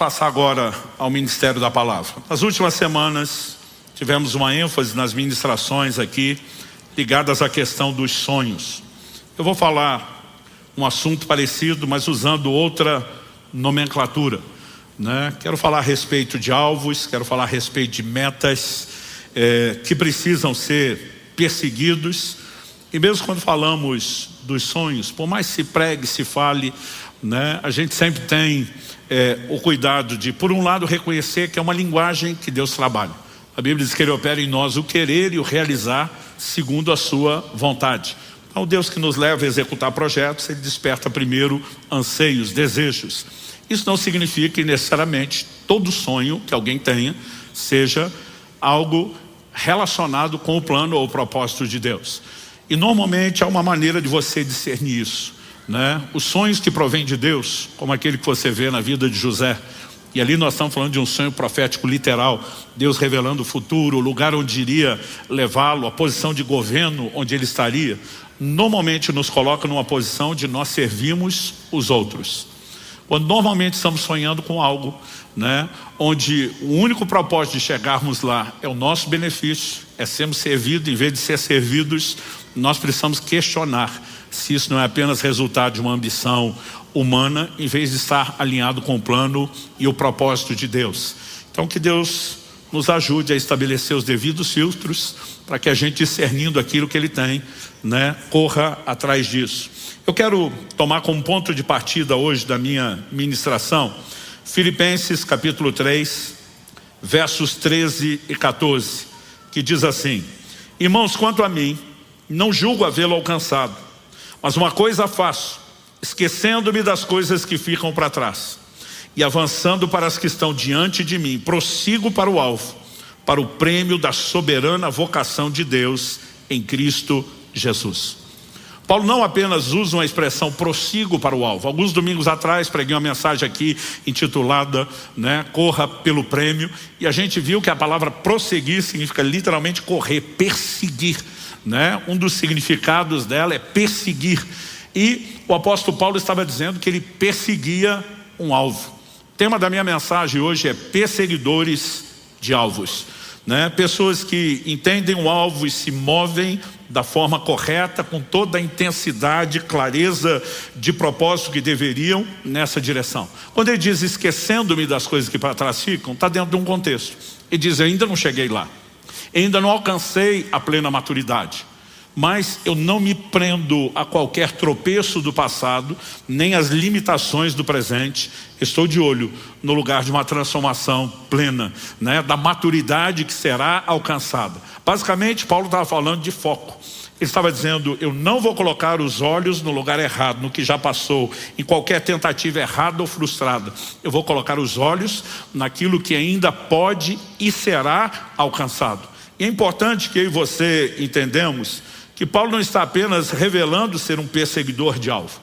Passar agora ao Ministério da Palavra. Nas últimas semanas tivemos uma ênfase nas ministrações aqui ligadas à questão dos sonhos. Eu vou falar um assunto parecido, mas usando outra nomenclatura, né? Quero falar a respeito de alvos, quero falar a respeito de metas que precisam ser perseguidos. E mesmo quando falamos dos sonhos, por mais se pregue, se fale, né, a gente sempre tem o cuidado de, por um lado, reconhecer que é uma linguagem que Deus trabalha. A Bíblia diz que Ele opera em nós o querer e o realizar segundo a sua vontade. Então, o Deus que nos leva a executar projetos, Ele desperta primeiro anseios, desejos. Isso não significa que necessariamente todo sonho que alguém tenha seja algo relacionado com o plano ou o propósito de Deus. E normalmente há uma maneira de você discernir isso, né? Os sonhos que provêm de Deus, como aquele que você vê na vida de José, e ali nós estamos falando de um sonho profético literal, Deus revelando o futuro, o lugar onde iria levá-lo, a posição de governo onde ele estaria, normalmente nos coloca numa posição de nós servirmos os outros. Quando normalmente estamos sonhando com algo, né, onde o único propósito de chegarmos lá é o nosso benefício, é sermos servidos em vez de ser servidos, nós precisamos questionar se isso não é apenas resultado de uma ambição humana, em vez de estar alinhado com o plano e o propósito de Deus. Então que Deus nos ajude a estabelecer os devidos filtros para que a gente, discernindo aquilo que Ele tem, né, corra atrás disso. Eu quero tomar como ponto de partida hoje da minha ministração Filipenses capítulo 3, versos 13 e 14, que diz assim: irmãos, quanto a mim, não julgo havê-lo alcançado, mas uma coisa faço, esquecendo-me das coisas que ficam para trás e avançando para as que estão diante de mim, prossigo para o alvo, para o prêmio da soberana vocação de Deus em Cristo Jesus. Paulo não apenas usa uma expressão prossigo para o alvo. Alguns domingos atrás preguei uma mensagem aqui intitulada, né, corra pelo prêmio, e a gente viu que a palavra prosseguir significa literalmente correr, perseguir, né? Um dos significados dela é perseguir, e o apóstolo Paulo estava dizendo que ele perseguia um alvo. O tema da minha mensagem hoje é perseguidores de alvos, né? Pessoas que entendem o alvo e se movem da forma correta, com toda a intensidade, clareza de propósito que deveriam nessa direção. Quando ele diz esquecendo-me das coisas que para trás ficam, está dentro de um contexto. Ele diz, eu ainda não cheguei lá, ainda não alcancei a plena maturidade, mas eu não me prendo a qualquer tropeço do passado, nem às limitações do presente. Estou de olho no lugar de uma transformação plena, né, da maturidade que será alcançada. Basicamente, Paulo estava falando de foco. Ele estava dizendo, eu não vou colocar os olhos no lugar errado, no que já passou, em qualquer tentativa errada ou frustrada. Eu vou colocar os olhos naquilo que ainda pode e será alcançado. E é importante que eu e você entendamos que Paulo não está apenas revelando ser um perseguidor de alvo.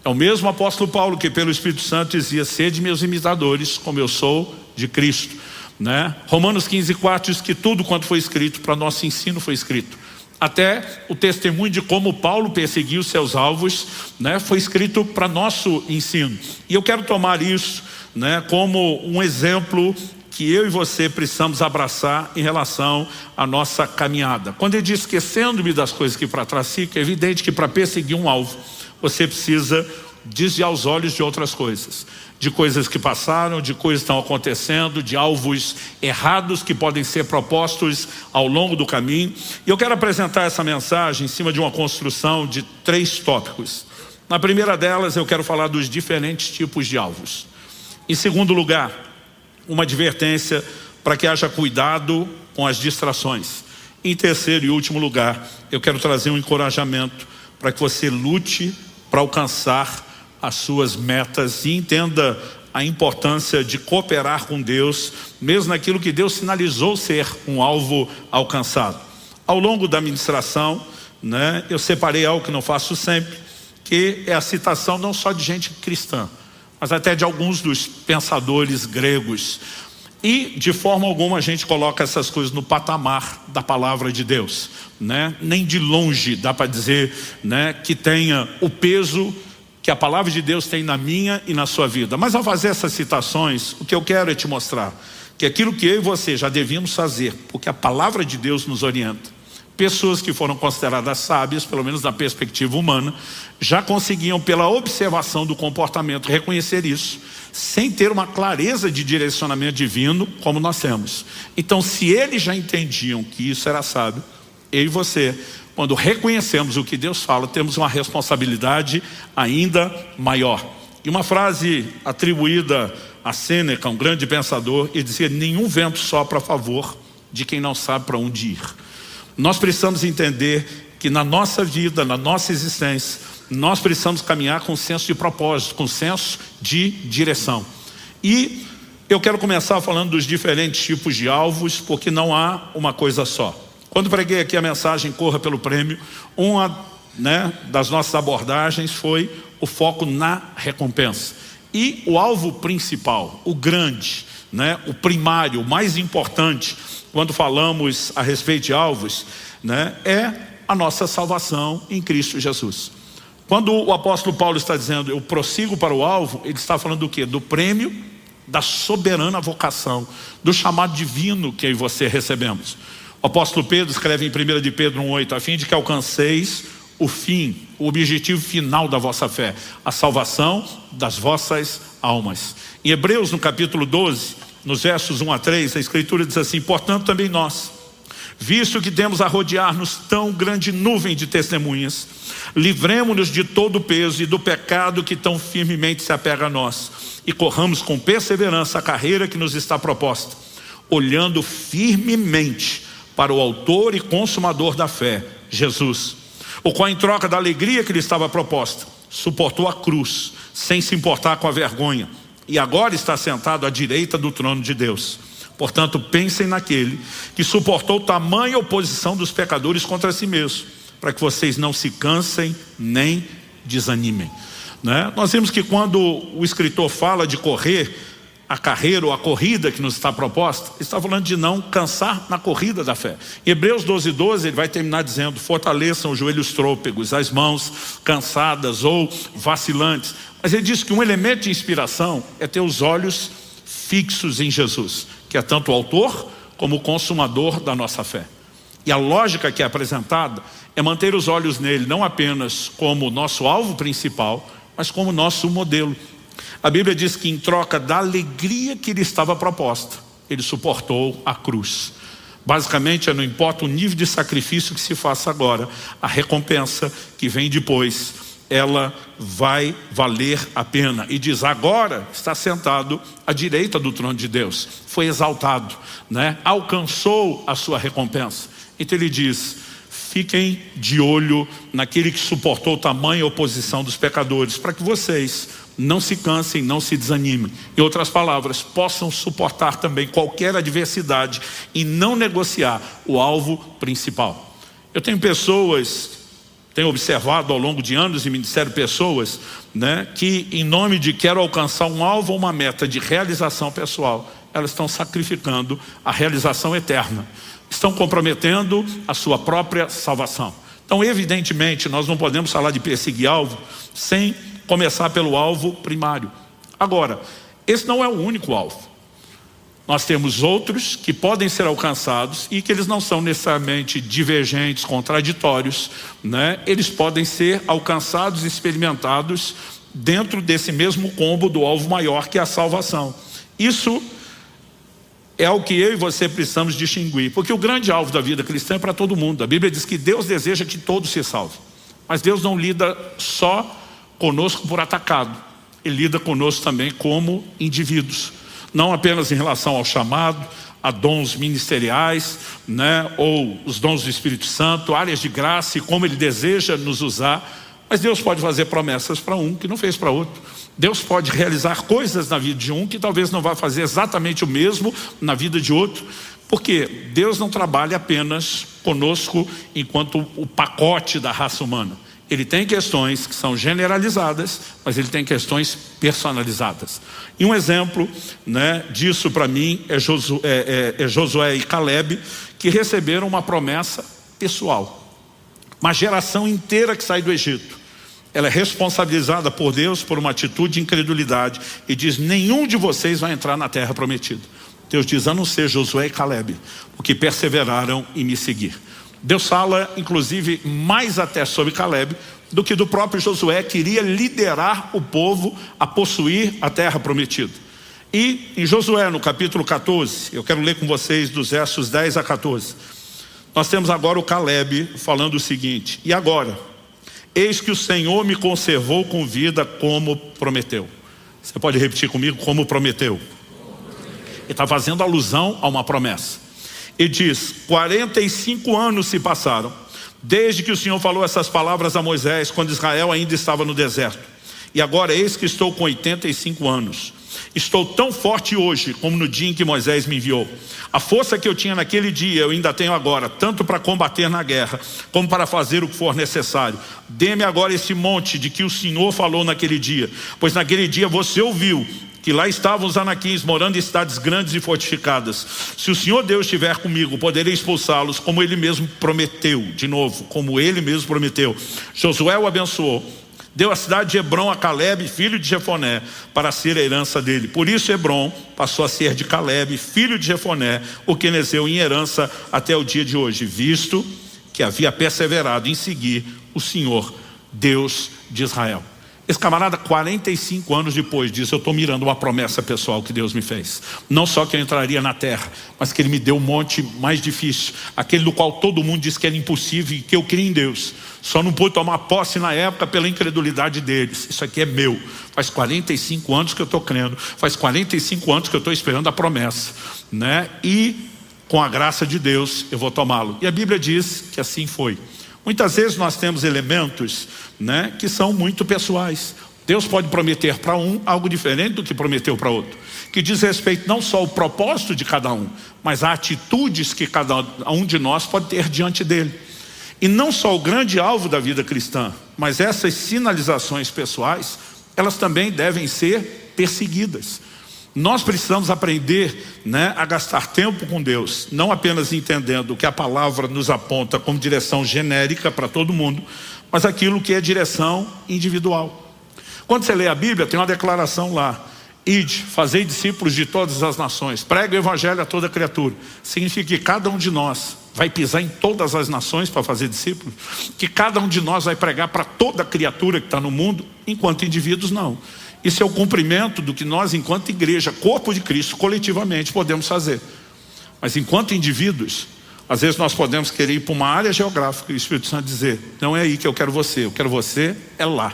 É o mesmo apóstolo Paulo que pelo Espírito Santo dizia, sede meus imitadores, como eu sou de Cristo, né? Romanos 15:4 diz que tudo quanto foi escrito para nosso ensino foi escrito. Até o testemunho de como Paulo perseguiu seus alvos, né, foi escrito para nosso ensino. E eu quero tomar isso, né, como um exemplo que eu e você precisamos abraçar em relação à nossa caminhada. Quando ele diz esquecendo-me das coisas que para trás ficam, é evidente que para perseguir um alvo, você precisa desviar os olhos de outras coisas. De coisas que passaram, de coisas que estão acontecendo, de alvos errados que podem ser propostos ao longo do caminho. E eu quero apresentar essa mensagem em cima de uma construção de 3 tópicos. Na primeira delas, eu quero falar dos diferentes tipos de alvos. Em segundo lugar, uma advertência para que haja cuidado com as distrações. Em terceiro e último lugar, eu quero trazer um encorajamento para que você lute para alcançar as suas metas e entenda a importância de cooperar com Deus, mesmo naquilo que Deus sinalizou ser um alvo alcançado. Ao longo da ministração, né, eu separei algo que não faço sempre, que é a citação não só de gente cristã, mas até de alguns dos pensadores gregos. E de forma alguma a gente coloca essas coisas no patamar da palavra de Deus, né? Nem de longe dá para dizer, né, que tenha o peso que a palavra de Deus tem na minha e na sua vida. Mas ao fazer essas citações, o que eu quero é te mostrar que aquilo que eu e você já devíamos fazer, porque a palavra de Deus nos orienta. Pessoas que foram consideradas sábias, pelo menos na perspectiva humana, já conseguiam, pela observação do comportamento, reconhecer isso, sem ter uma clareza de direcionamento divino, como nós temos. Então, se eles já entendiam que isso era sábio, eu e você, quando reconhecemos o que Deus fala, temos uma responsabilidade ainda maior. E uma frase atribuída a Sêneca, um grande pensador, ele dizia: nenhum vento sopra a favor de quem não sabe para onde ir. Nós precisamos entender que na nossa vida, na nossa existência, nós precisamos caminhar com senso de propósito, com senso de direção. E eu quero começar falando dos diferentes tipos de alvos, porque não há uma coisa só. Quando preguei aqui a mensagem Corra pelo Prêmio, uma das nossas abordagens foi o foco na recompensa. E o alvo principal, o grande, o primário, o mais importante, quando falamos a respeito de alvos, é a nossa salvação em Cristo Jesus. Quando o apóstolo Paulo está dizendo eu prossigo para o alvo, ele está falando do quê? Do prêmio da soberana vocação, do chamado divino que eu e você recebemos. O apóstolo Pedro escreve em 1 de Pedro 1,8, a fim de que alcanceis o fim, o objetivo final da vossa fé, a salvação das vossas almas. Em Hebreus, no capítulo 12, nos versos 1 a 3, a Escritura diz assim: portanto também nós, visto que temos a rodear-nos tão grande nuvem de testemunhas, livremo-nos de todo o peso e do pecado que tão firmemente se apega a nós, e corramos com perseverança a carreira que nos está proposta, olhando firmemente para o autor e consumador da fé, Jesus, o qual, em troca da alegria que lhe estava proposta, suportou a cruz, sem se importar com a vergonha, e agora está sentado à direita do trono de Deus. Portanto, pensem naquele que suportou tamanha oposição dos pecadores contra si mesmo, para que vocês não se cansem nem desanimem. Nós vimos que quando o escritor fala de correr a carreira ou a corrida que nos está proposta, ele está falando de não cansar na corrida da fé. Em Hebreus 12:12 ele vai terminar dizendo: fortaleçam os joelhos trôpegos, as mãos cansadas ou vacilantes. Mas ele diz que um elemento de inspiração é ter os olhos fixos em Jesus, que é tanto o autor como o consumador da nossa fé. E a lógica que é apresentada é manter os olhos nele, não apenas como nosso alvo principal, mas como nosso modelo. A Bíblia diz que em troca da alegria que lhe estava proposta, ele suportou a cruz. Basicamente, não importa o nível de sacrifício que se faça agora, a recompensa que vem depois, ela vai valer a pena. E diz, agora está sentado à direita do trono de Deus, foi exaltado, alcançou a sua recompensa. Então ele diz, fiquem de olho naquele que suportou tamanha oposição dos pecadores, para que vocês não se cansem, não se desanimem. Em outras palavras, possam suportar também qualquer adversidade e não negociar o alvo principal. Eu tenho observado ao longo de anos em ministério pessoas, que em nome de quero alcançar um alvo ou uma meta de realização pessoal, elas estão sacrificando a realização eterna. Estão comprometendo a sua própria salvação. Então, evidentemente, nós não podemos falar de perseguir alvo sem começar pelo alvo primário. Agora, esse não é o único alvo. Nós temos outros que podem ser alcançados e que eles não são necessariamente divergentes, contraditórios, Eles podem ser alcançados e experimentados dentro desse mesmo combo do alvo maior, que é a salvação. Isso é o que eu e você precisamos distinguir, porque o grande alvo da vida cristã é para todo mundo. A Bíblia diz que Deus deseja que todos se salvem, mas Deus não lida só conosco por atacado, Ele lida conosco também como indivíduos, não apenas em relação ao chamado, a dons ministeriais, ou os dons do Espírito Santo, áreas de graça e como Ele deseja nos usar. Mas Deus pode fazer promessas para um que não fez para outro. Deus pode realizar coisas na vida de um que talvez não vá fazer exatamente o mesmo na vida de outro. Porque Deus não trabalha apenas conosco enquanto o pacote da raça humana. Ele tem questões que são generalizadas, mas ele tem questões personalizadas. E um exemplo disso para mim é Josué e Caleb, que receberam uma promessa pessoal. Uma geração inteira que sai do Egito. ela é responsabilizada por Deus por uma atitude de incredulidade e diz: nenhum de vocês vai entrar na terra prometida. Deus diz: a não ser Josué e Caleb, porque perseveraram em me seguir. Deus fala inclusive mais até sobre Caleb do que do próprio Josué, que iria liderar o povo a possuir a terra prometida. E em Josué, no capítulo 14, eu quero ler com vocês dos versos 10 a 14. Nós temos agora o Caleb falando o seguinte: e agora, eis que o Senhor me conservou com vida como prometeu. Você pode repetir comigo? Como prometeu. Ele está fazendo alusão a uma promessa. E diz: 45 anos se passaram desde que o Senhor falou essas palavras a Moisés, quando Israel ainda estava no deserto. E agora eis que estou com 85 anos. Estou tão forte hoje como no dia em que Moisés me enviou. A força que eu tinha naquele dia eu ainda tenho agora, tanto para combater na guerra como para fazer o que for necessário. Dê-me agora esse monte de que o Senhor falou naquele dia, pois naquele dia você ouviu que lá estavam os anaquins morando em cidades grandes e fortificadas. Se o Senhor Deus estiver comigo, poderei expulsá-los, como Ele mesmo prometeu. De novo, como Ele mesmo prometeu. Josué o abençoou, deu a cidade de Hebrom a Caleb, filho de Jefoné, para ser a herança dele. Por isso Hebrom passou a ser de Caleb, filho de Jefoné, o quenezeu, em herança até o dia de hoje, visto que havia perseverado em seguir o Senhor, Deus de Israel. Esse camarada, 45 anos depois disso, eu estou mirando uma promessa pessoal que Deus me fez. Não só que eu entraria na terra, mas que Ele me deu um monte mais difícil, aquele do qual todo mundo disse que era impossível e que eu criei em Deus. Só não pude tomar posse na época pela incredulidade deles. Isso aqui é meu. Faz 45 anos que eu estou crendo, faz 45 anos que eu estou esperando a promessa, né? E com a graça de Deus eu vou tomá-lo. E a Bíblia diz que assim foi. Muitas vezes nós temos elementos, né, que são muito pessoais. Deus pode prometer para um algo diferente do que prometeu para outro, que diz respeito não só ao propósito de cada um, mas a atitudes que cada um de nós pode ter diante dele. E não só o grande alvo da vida cristã, mas essas sinalizações pessoais, elas também devem ser perseguidas. Nós precisamos aprender, né, a gastar tempo com Deus, não apenas entendendo o que a palavra nos aponta como direção genérica para todo mundo, mas aquilo que é direção individual. Quando você lê a Bíblia, tem uma declaração lá: ide, fazei discípulos de todas as nações, pregue o evangelho a toda criatura. Significa que cada um de nós vai pisar em todas as nações para fazer discípulos, que cada um de nós vai pregar para toda criatura que está no mundo, enquanto indivíduos não. Isso é o cumprimento do que nós, enquanto igreja, corpo de Cristo, coletivamente podemos fazer. Mas enquanto indivíduos, às vezes nós podemos querer ir para uma área geográfica e o Espírito Santo dizer: não é aí que eu quero você é lá.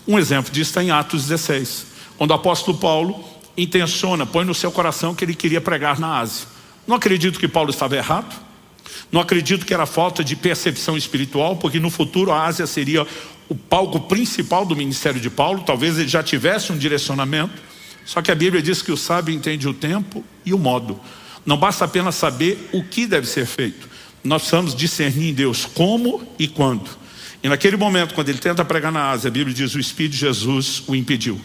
Um exemplo disso está em Atos 16, quando o apóstolo Paulo intenciona, põe no seu coração que ele queria pregar na Ásia. Não acredito que Paulo estava errado, não acredito que era falta de percepção espiritual, porque no futuro a Ásia seria o palco principal do ministério de Paulo. Talvez ele já tivesse um direcionamento, só que a Bíblia diz que o sábio entende o tempo e o modo. Não basta apenas saber o que deve ser feito, nós precisamos discernir em Deus como e quando. E naquele momento, quando ele tenta pregar na Ásia, a Bíblia diz: o Espírito de Jesus o impediu.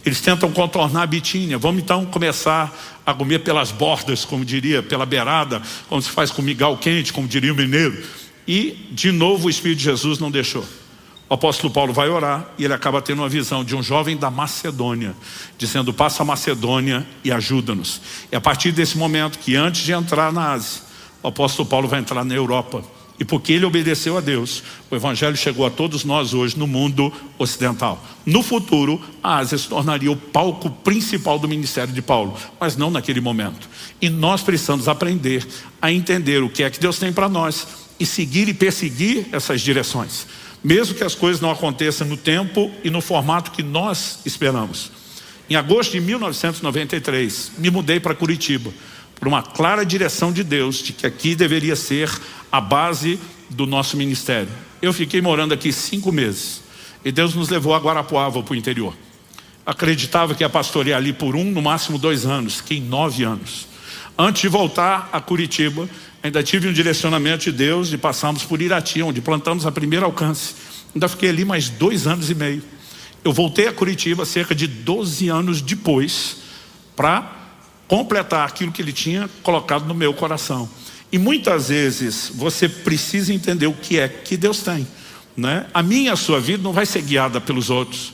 Eles tentam contornar a Bitínia. Vamos então começar a comer pelas bordas, como diria, pela beirada, como se faz com migal quente, como diria o mineiro. E de novo o Espírito de Jesus não deixou. O apóstolo Paulo vai orar e ele acaba tendo uma visão de um jovem da Macedônia, dizendo: passa a Macedônia e ajuda-nos. E a partir desse momento, que antes de entrar na Ásia, o apóstolo Paulo vai entrar na Europa. E porque ele obedeceu a Deus, o evangelho chegou a todos nós hoje no mundo ocidental. No futuro, a Ásia se tornaria o palco principal do ministério de Paulo, mas não naquele momento. E nós precisamos aprender a entender o que é que Deus tem para nós e seguir e perseguir essas direções, mesmo que as coisas não aconteçam no tempo e no formato que nós esperamos. Em agosto de 1993, me mudei para Curitiba, por uma clara direção de Deus, de que aqui deveria ser a base do nosso ministério. Eu fiquei morando aqui 5 meses, e Deus nos levou a Guarapuava, para o interior. Acreditava que ia pastorear ali por 1, no máximo 2 anos, fiquei 9 anos. Antes de voltar a Curitiba, ainda tive um direcionamento de Deus de passarmos por Irati, onde plantamos a primeira alcance. Ainda fiquei ali mais 2 anos e meio. Eu voltei a Curitiba cerca de 12 anos depois, para completar aquilo que ele tinha colocado no meu coração. E muitas vezes você precisa entender o que é que Deus tem. né? A minha e a sua vida não vai ser guiada pelos outros.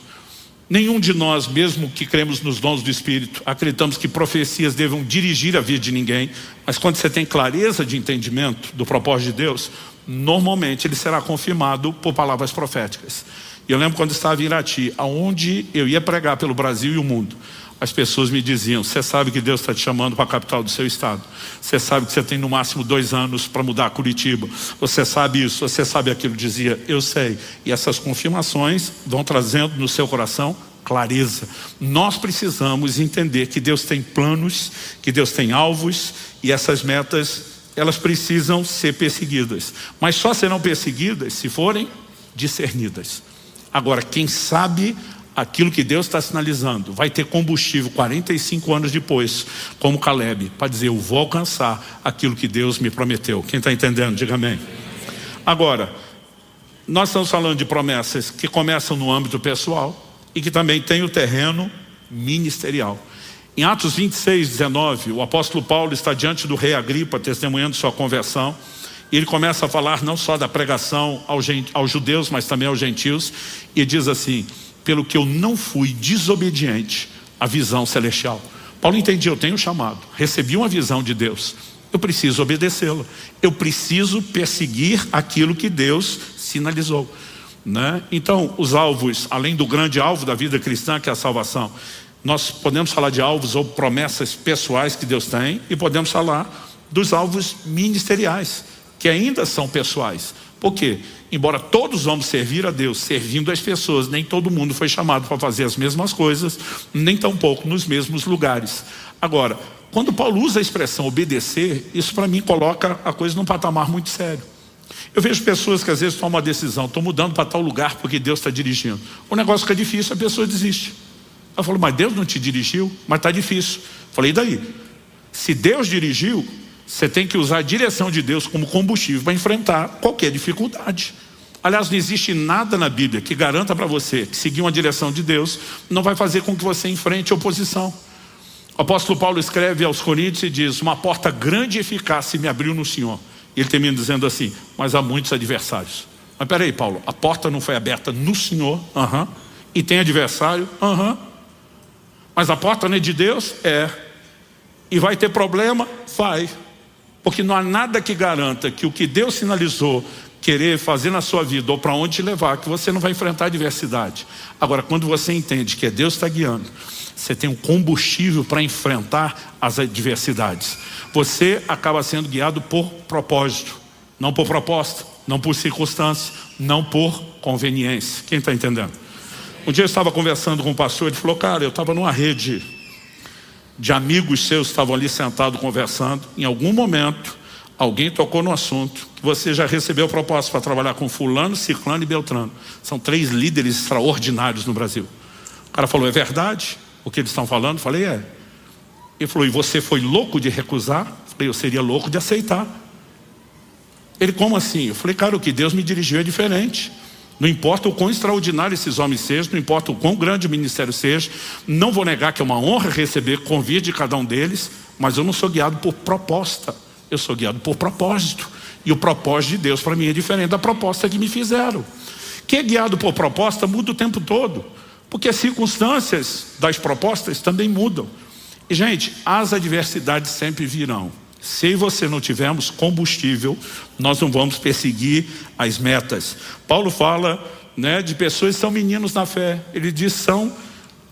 Nenhum de nós, mesmo que cremos nos dons do Espírito, acreditamos que profecias devam dirigir a vida de ninguém. Mas quando você tem clareza de entendimento do propósito de Deus, normalmente ele será confirmado por palavras proféticas. E eu lembro quando estava em Irati, aonde eu ia pregar pelo Brasil e o mundo, as pessoas me diziam: você sabe que Deus está te chamando para a capital do seu estado, você sabe que você tem no máximo 2 anos para mudar Curitiba, você sabe isso, você sabe aquilo. Dizia: eu sei. E essas confirmações vão trazendo no seu coração clareza. Nós precisamos entender que Deus tem planos, que Deus tem alvos, e essas metas, elas precisam ser perseguidas, mas só serão perseguidas se forem discernidas. Agora, quem sabe aquilo que Deus está sinalizando vai ter combustível 45 anos depois, como Caleb, para dizer: eu vou alcançar aquilo que Deus me prometeu. Quem está entendendo, diga amém. Agora, nós estamos falando de promessas que começam no âmbito pessoal e que também tem o terreno ministerial. Em Atos 26, 19, o apóstolo Paulo está diante do rei Agripa, testemunhando sua conversão. E ele começa a falar não só da pregação aos judeus, mas também aos gentios. E diz assim: pelo que eu não fui desobediente à visão celestial. Paulo entendia: eu tenho chamado, recebi uma visão de Deus, eu preciso obedecê-la, eu preciso perseguir aquilo que Deus sinalizou, né? Então, os alvos, além do grande alvo da vida cristã, que é a salvação, nós podemos falar de alvos ou promessas pessoais que Deus tem, e podemos falar dos alvos ministeriais, que ainda são pessoais. Por quê? Embora todos vamos servir a Deus, servindo as pessoas, nem todo mundo foi chamado para fazer as mesmas coisas, nem tampouco nos mesmos lugares. Agora, quando Paulo usa a expressão obedecer, isso para mim coloca a coisa num patamar muito sério. Eu vejo pessoas que às vezes tomam uma decisão: estou mudando para tal lugar porque Deus está dirigindo. O negócio fica difícil, a pessoa desiste. Eu falo: mas Deus não te dirigiu? Mas está difícil. Falei: e daí? Se Deus dirigiu, você tem que usar a direção de Deus como combustível para enfrentar qualquer dificuldade. Aliás, não existe nada na Bíblia que garanta para você que seguir uma direção de Deus não vai fazer com que você enfrente oposição. O apóstolo Paulo escreve aos Coríntios e diz: uma porta grande e eficaz se me abriu no Senhor. E ele termina dizendo assim: mas há muitos adversários. Mas peraí, Paulo, a porta não foi aberta no Senhor? E tem adversário? Mas a porta não é de Deus? É. E vai ter problema? Vai. Porque não há nada que garanta que o que Deus sinalizou querer fazer na sua vida, ou para onde te levar, que você não vai enfrentar adversidade. Agora, quando você entende que é Deus que está guiando, você tem um combustível para enfrentar as adversidades. Você acaba sendo guiado por propósito, não por proposta, não por circunstância, não por conveniência. Quem está entendendo? Um dia eu estava conversando com um pastor, ele falou: cara, eu estava numa rede de amigos seus que estavam ali sentados conversando. Em algum momento, alguém tocou no assunto que você já recebeu proposta para trabalhar com fulano, ciclano e beltrano. São 3 líderes extraordinários no Brasil. O cara falou: é verdade o que eles estão falando? Eu falei: é. Ele falou: e você foi louco de recusar? Eu falei: eu seria louco de aceitar. Ele: como assim? Eu falei: cara, o que Deus me dirigiu é diferente. Não importa o quão extraordinário esses homens sejam, não importa o quão grande o ministério seja, não vou negar que é uma honra receber convite de cada um deles, mas eu não sou guiado por proposta, eu sou guiado por propósito. E o propósito de Deus para mim é diferente da proposta que me fizeram. Quem é guiado por proposta muda o tempo todo, porque as circunstâncias das propostas também mudam. E gente, as adversidades sempre virão. Se você não tivermos combustível, nós não vamos perseguir as metas. Paulo fala, né, de pessoas que são meninos na fé. Ele diz: são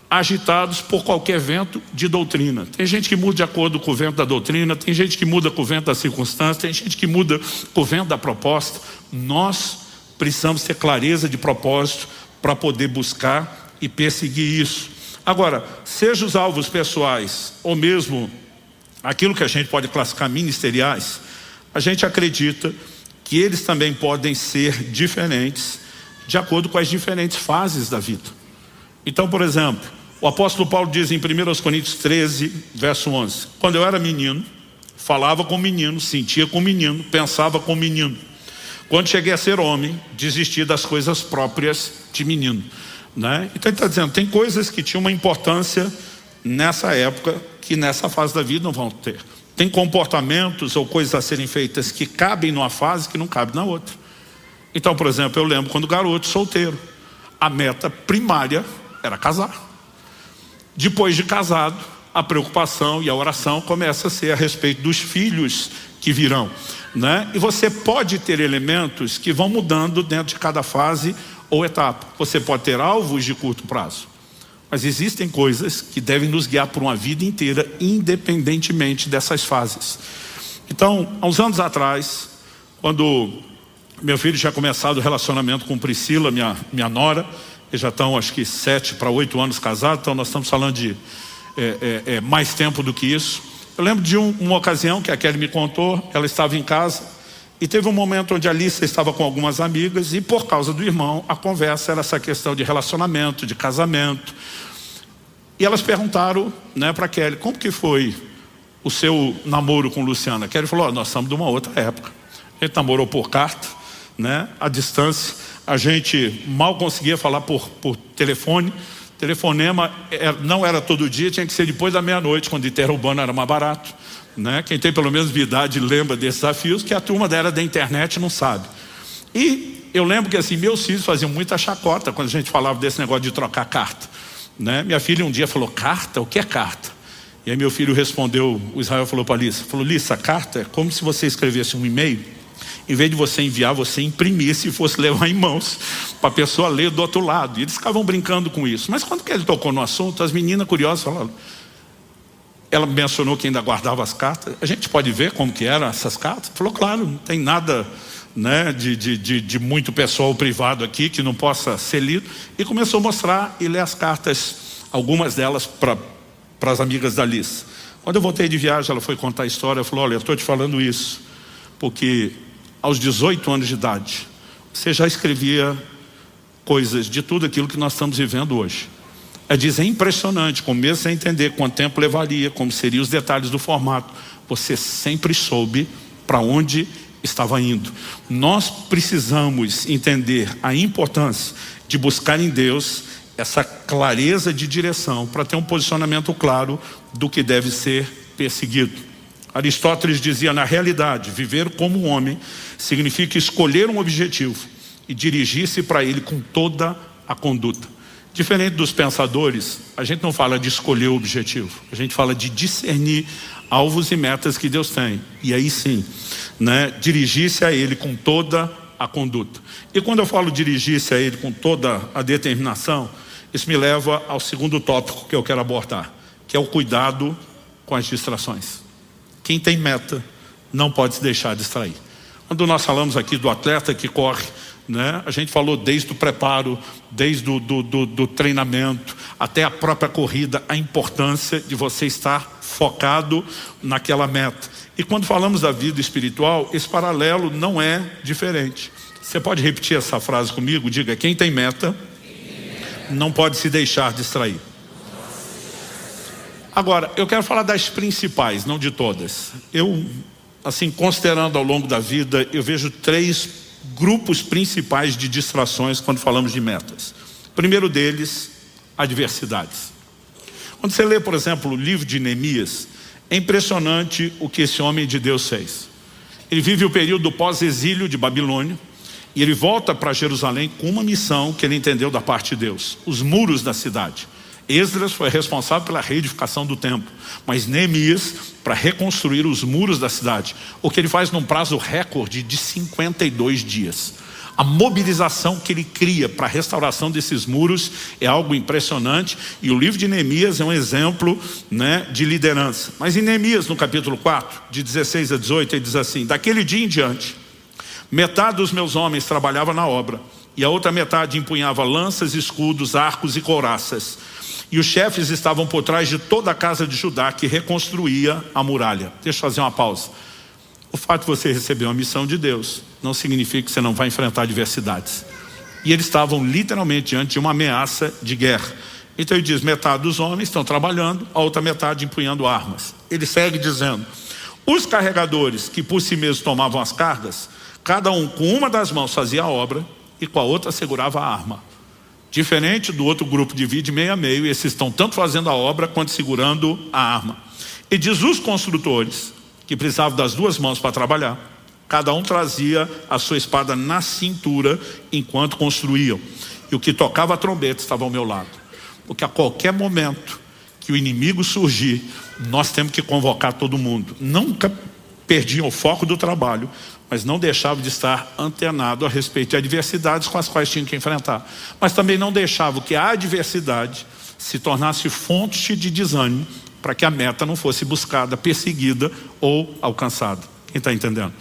agitados por qualquer vento de doutrina. Tem gente que muda de acordo com o vento da doutrina, tem gente que muda com o vento da circunstância, tem gente que muda com o vento da proposta. Nós precisamos ter clareza de propósito para poder buscar e perseguir isso. Agora, seja os alvos pessoais ou mesmo aquilo que a gente pode classificar ministeriais, a gente acredita que eles também podem ser diferentes de acordo com as diferentes fases da vida. Então, por exemplo, o apóstolo Paulo diz em 1 Coríntios 13, verso 11: quando eu era menino, falava com menino, sentia com menino, pensava com menino. Quando cheguei a ser homem, desisti das coisas próprias de menino, né? Então ele está dizendo, tem coisas que tinham uma importância nessa época que nessa fase da vida não vão ter. Tem comportamentos ou coisas a serem feitas que cabem numa fase que não cabem na outra. Então, por exemplo, eu lembro quando garoto solteiro, a meta primária era casar. Depois de casado, a preocupação e a oração começa a ser a respeito dos filhos que virão, né? E você pode ter elementos que vão mudando dentro de cada fase ou etapa. Você pode ter alvos de curto prazo, mas existem coisas que devem nos guiar por uma vida inteira, independentemente dessas fases. Então, há uns anos atrás, quando meu filho tinha começado o relacionamento com Priscila, minha nora, eles já estão acho que 7 para 8 anos casados, então nós estamos falando de mais tempo do que isso. Eu lembro de uma ocasião que a Kelly me contou, ela estava em casa e teve um momento onde a Alice estava com algumas amigas e por causa do irmão, a conversa era essa questão de relacionamento, de casamento. E elas perguntaram, né, para a Kelly, como que foi o seu namoro com Luciana? A Kelly falou, nós somos de uma outra época. A gente namorou por carta, né, à distância. A gente mal conseguia falar por telefone. Telefonema não era todo dia, tinha que ser depois da meia-noite, quando interurbano era mais barato, né? Quem tem pelo menos idade lembra desses desafios, que a turma da era da internet não sabe. E eu lembro que assim, meus filhos faziam muita chacota quando a gente falava desse negócio de trocar carta, né? Minha filha um dia falou, carta? O que é carta? E aí meu filho respondeu, o Israel falou para a Lissa, falou, Lissa, carta é como se você escrevesse um e-mail, em vez de você enviar, você imprimisse e fosse levar em mãos para a pessoa ler do outro lado. E eles ficavam brincando com isso. Mas quando que ele tocou no assunto, as meninas curiosas falaram, ela mencionou que ainda guardava as cartas. A gente pode ver como que eram essas cartas? Falou, claro, não tem nada, né, de muito pessoal privado aqui que não possa ser lido. E começou a mostrar e ler as cartas, algumas delas para as amigas da Alice. Quando eu voltei de viagem, ela foi contar a história, ela falou, olha, eu estou te falando isso porque aos 18 anos de idade, você já escrevia coisas de tudo aquilo que nós estamos vivendo hoje. É impressionante, como mesmo sem entender quanto tempo levaria, como seriam os detalhes do formato, você sempre soube para onde estava indo. Nós precisamos entender a importância de buscar em Deus essa clareza de direção para ter um posicionamento claro do que deve ser perseguido. Aristóteles dizia, na realidade, viver como um homem significa escolher um objetivo e dirigir-se para ele com toda a conduta. Diferente dos pensadores, a gente não fala de escolher o objetivo, a gente fala de discernir alvos e metas que Deus tem. E aí sim, né, dirigir-se a ele com toda a conduta. E quando eu falo dirigir-se a ele com toda a determinação, isso me leva ao segundo tópico que eu quero abordar, que é o cuidado com as distrações. Quem tem meta não pode se deixar distrair. Quando nós falamos aqui do atleta que corre, né, a gente falou desde o preparo, desde do treinamento, até a própria corrida, a importância de você estar focado naquela meta. E quando falamos da vida espiritual, esse paralelo não é diferente. Você pode repetir essa frase comigo? Diga, quem tem meta não pode se deixar distrair. Agora, eu quero falar das principais, não de todas. Eu, assim, considerando ao longo da vida, eu vejo 3 grupos principais de distrações quando falamos de metas. O primeiro deles, adversidades. Quando você lê, por exemplo, o livro de Neemias, é impressionante o que esse homem de Deus fez. Ele vive o período pós-exílio de Babilônia e ele volta para Jerusalém com uma missão que ele entendeu da parte de Deus: os muros da cidade. Esdras foi responsável pela reedificação do templo, mas Neemias para reconstruir os muros da cidade, o que ele faz num prazo recorde de 52 dias. A mobilização que ele cria para a restauração desses muros é algo impressionante, e o livro de Neemias é um exemplo, né, de liderança. Mas em Neemias, no capítulo 4, de 16 a 18, ele diz assim: daquele dia em diante, metade dos meus homens trabalhava na obra, e a outra metade empunhava lanças, escudos, arcos e couraças. E os chefes estavam por trás de toda a casa de Judá que reconstruía a muralha. Deixa eu fazer uma pausa. O fato de você receber uma missão de Deus não significa que você não vai enfrentar adversidades. E eles estavam literalmente diante de uma ameaça de guerra. Então ele diz, metade dos homens estão trabalhando, a outra metade empunhando armas. Ele segue dizendo, os carregadores que por si mesmos tomavam as cargas, cada um com uma das mãos fazia a obra e com a outra segurava a arma. Diferente do outro grupo, divide meio a meio, e esses estão tanto fazendo a obra quanto segurando a arma. E diz, os construtores, que precisavam das duas mãos para trabalhar, Cada um trazia a sua espada na cintura enquanto construíam. E o que tocava a trombeta estava ao meu lado. Porque a qualquer momento que o inimigo surgir, nós temos que convocar todo mundo. Nunca perdiam o foco do trabalho, mas não deixavam de estar antenado a respeito de adversidades com as quais tinham que enfrentar. Mas também não deixavam que a adversidade se tornasse fonte de desânimo para que a meta não fosse buscada, perseguida ou alcançada. Quem está entendendo?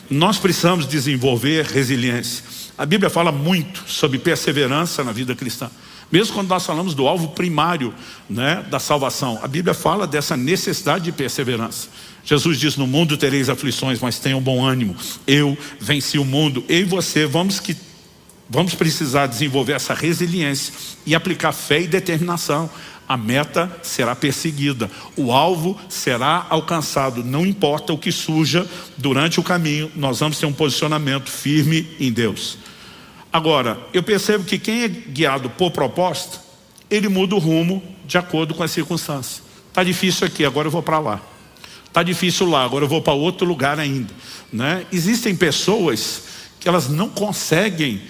Nós precisamos desenvolver resiliência. A Bíblia fala muito sobre perseverança na vida cristã. Mesmo quando nós falamos do alvo primário, da salvação, a Bíblia fala dessa necessidade de perseverança. Jesus diz: no mundo tereis aflições, mas tenham bom ânimo. Eu venci o mundo. Eu e você vamos precisar desenvolver essa resiliência e aplicar fé e determinação. A meta será perseguida, o alvo será alcançado, não importa o que surja durante o caminho, nós vamos ter um posicionamento firme em Deus. Agora, eu percebo que quem é guiado por proposta, ele muda o rumo de acordo com as circunstâncias. Está difícil aqui, agora eu vou para lá. Está difícil lá, agora eu vou para outro lugar ainda. Existem pessoas que elas não conseguem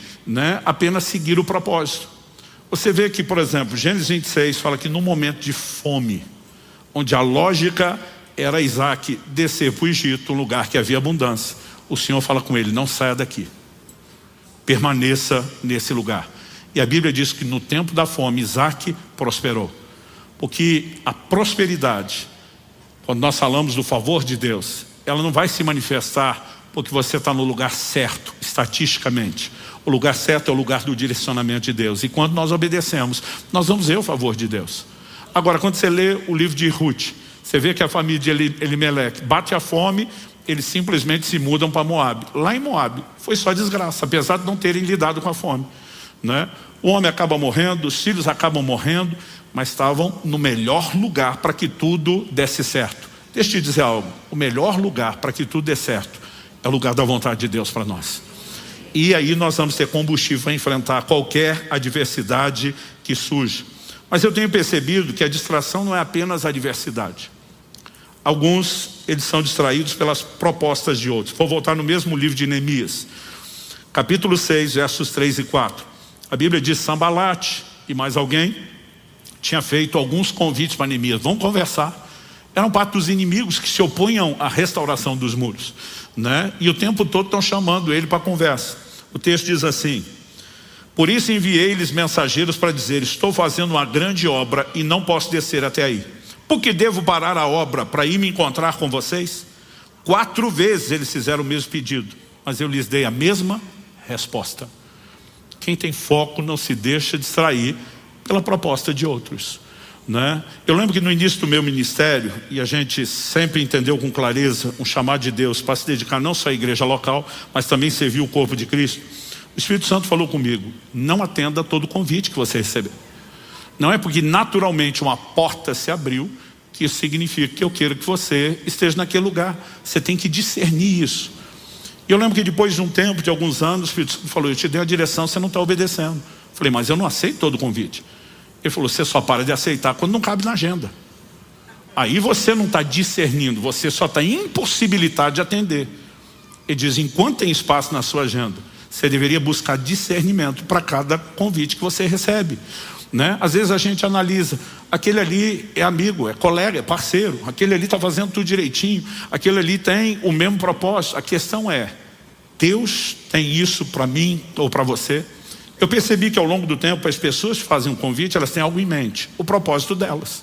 apenas seguir o propósito. Você vê que, por exemplo, Gênesis 26 fala que num momento de fome, onde a lógica era Isaac descer para o Egito, um lugar que havia abundância, o Senhor fala com ele: não saia daqui, permaneça nesse lugar. E a Bíblia diz que no tempo da fome Isaac prosperou, porque a prosperidade, quando nós falamos do favor de Deus, ela não vai se manifestar porque você está no lugar certo, estatisticamente. O lugar certo é o lugar do direcionamento de Deus. E quando nós obedecemos, nós vamos ver o favor de Deus. Agora, quando você lê o livro de Ruth, você vê que a família de Elimeleque bate a fome, eles simplesmente se mudam para Moabe. Lá em Moabe foi só desgraça, apesar de não terem lidado com a fome. O homem acaba morrendo, os filhos acabam morrendo, mas estavam no melhor lugar para que tudo desse certo. Deixa eu te dizer algo: o melhor lugar para que tudo dê certo é o lugar da vontade de Deus para nós. E aí nós vamos ter combustível para enfrentar qualquer adversidade que surja. Mas eu tenho percebido que a distração não é apenas a adversidade. Alguns, eles são distraídos pelas propostas de outros. Vou voltar no mesmo livro de Neemias, capítulo 6, versos 3 e 4. A Bíblia diz: Sambalate e mais alguém tinha feito alguns convites para Neemias. Vamos conversar. Eram parte dos inimigos que se opunham à restauração dos muros. E o tempo todo estão chamando ele para conversa. O texto diz assim: por isso enviei-lhes mensageiros para dizer: estou fazendo uma grande obra e não posso descer até aí. Por que devo parar a obra para ir me encontrar com vocês? 4 vezes eles fizeram o mesmo pedido, mas eu lhes dei a mesma resposta. Quem tem foco não se deixa distrair pela proposta de outros. Eu lembro que no início do meu ministério, e a gente sempre entendeu com clareza um chamado de Deus para se dedicar não só à igreja local, mas também servir o corpo de Cristo. O Espírito Santo falou comigo: não atenda todo convite que você receber. Não é porque naturalmente uma porta se abriu que isso significa que eu quero que você esteja naquele lugar. Você tem que discernir isso. E eu lembro que depois de um tempo, de alguns anos, o Espírito Santo falou: eu te dei a direção, você não está obedecendo. Eu falei: mas eu não aceito todo convite. Ele falou: você só para de aceitar quando não cabe na agenda. Aí você não está discernindo, você só está impossibilitado de atender. Ele diz: enquanto tem espaço na sua agenda, você deveria buscar discernimento para cada convite que você recebe. Às vezes a gente analisa: aquele ali é amigo, é colega, é parceiro, aquele ali está fazendo tudo direitinho, aquele ali tem o mesmo propósito. A questão é: Deus tem isso para mim ou para você? Eu percebi que ao longo do tempo as pessoas que fazem um convite, elas têm algo em mente, o propósito delas.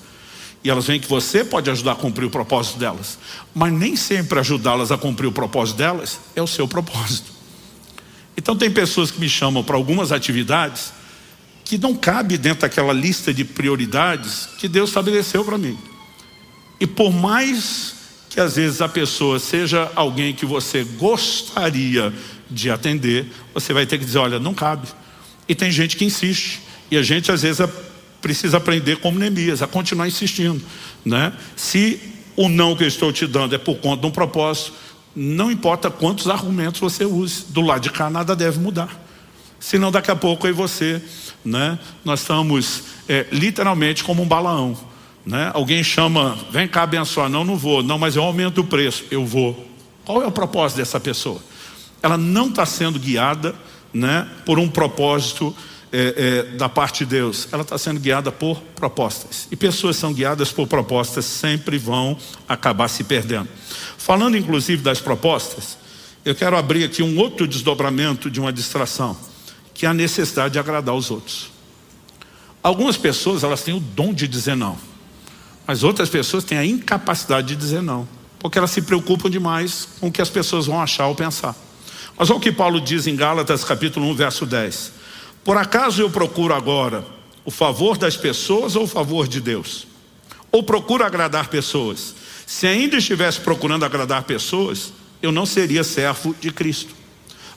E elas veem que você pode ajudar a cumprir o propósito delas. Mas nem sempre ajudá-las a cumprir o propósito delas é o seu propósito. Então tem pessoas que me chamam para algumas atividades que não cabe dentro daquela lista de prioridades que Deus estabeleceu para mim. E por mais que às vezes a pessoa seja alguém que você gostaria de atender, você vai ter que dizer: olha, não cabe. E tem gente que insiste. E a gente às vezes precisa aprender como Neemias, a continuar insistindo. Se o não que eu estou te dando é por conta de um propósito, não importa quantos argumentos você use, do lado de cá nada deve mudar. Senão daqui a pouco eu e você, nós estamos literalmente como um Balaão. Alguém chama: vem cá abençoar. Não vou. Não, mas eu aumento o preço. Eu vou. Qual é o propósito dessa pessoa? ela não está sendo guiada, né, por um propósito da parte de Deus. Ela está sendo guiada por propostas. E pessoas são guiadas por propostas sempre vão acabar se perdendo. Falando inclusive das propostas, eu quero abrir aqui um outro desdobramento de uma distração, que é a necessidade de agradar os outros. Algumas pessoas, elas têm o dom de dizer não, mas outras pessoas têm a incapacidade de dizer não, porque elas se preocupam demais com o que as pessoas vão achar ou pensar. Mas olha o que Paulo diz em Gálatas capítulo 1, verso 10. Por acaso eu procuro agora o favor das pessoas ou o favor de Deus? Ou procuro agradar pessoas? Se ainda estivesse procurando agradar pessoas, eu não seria servo de Cristo.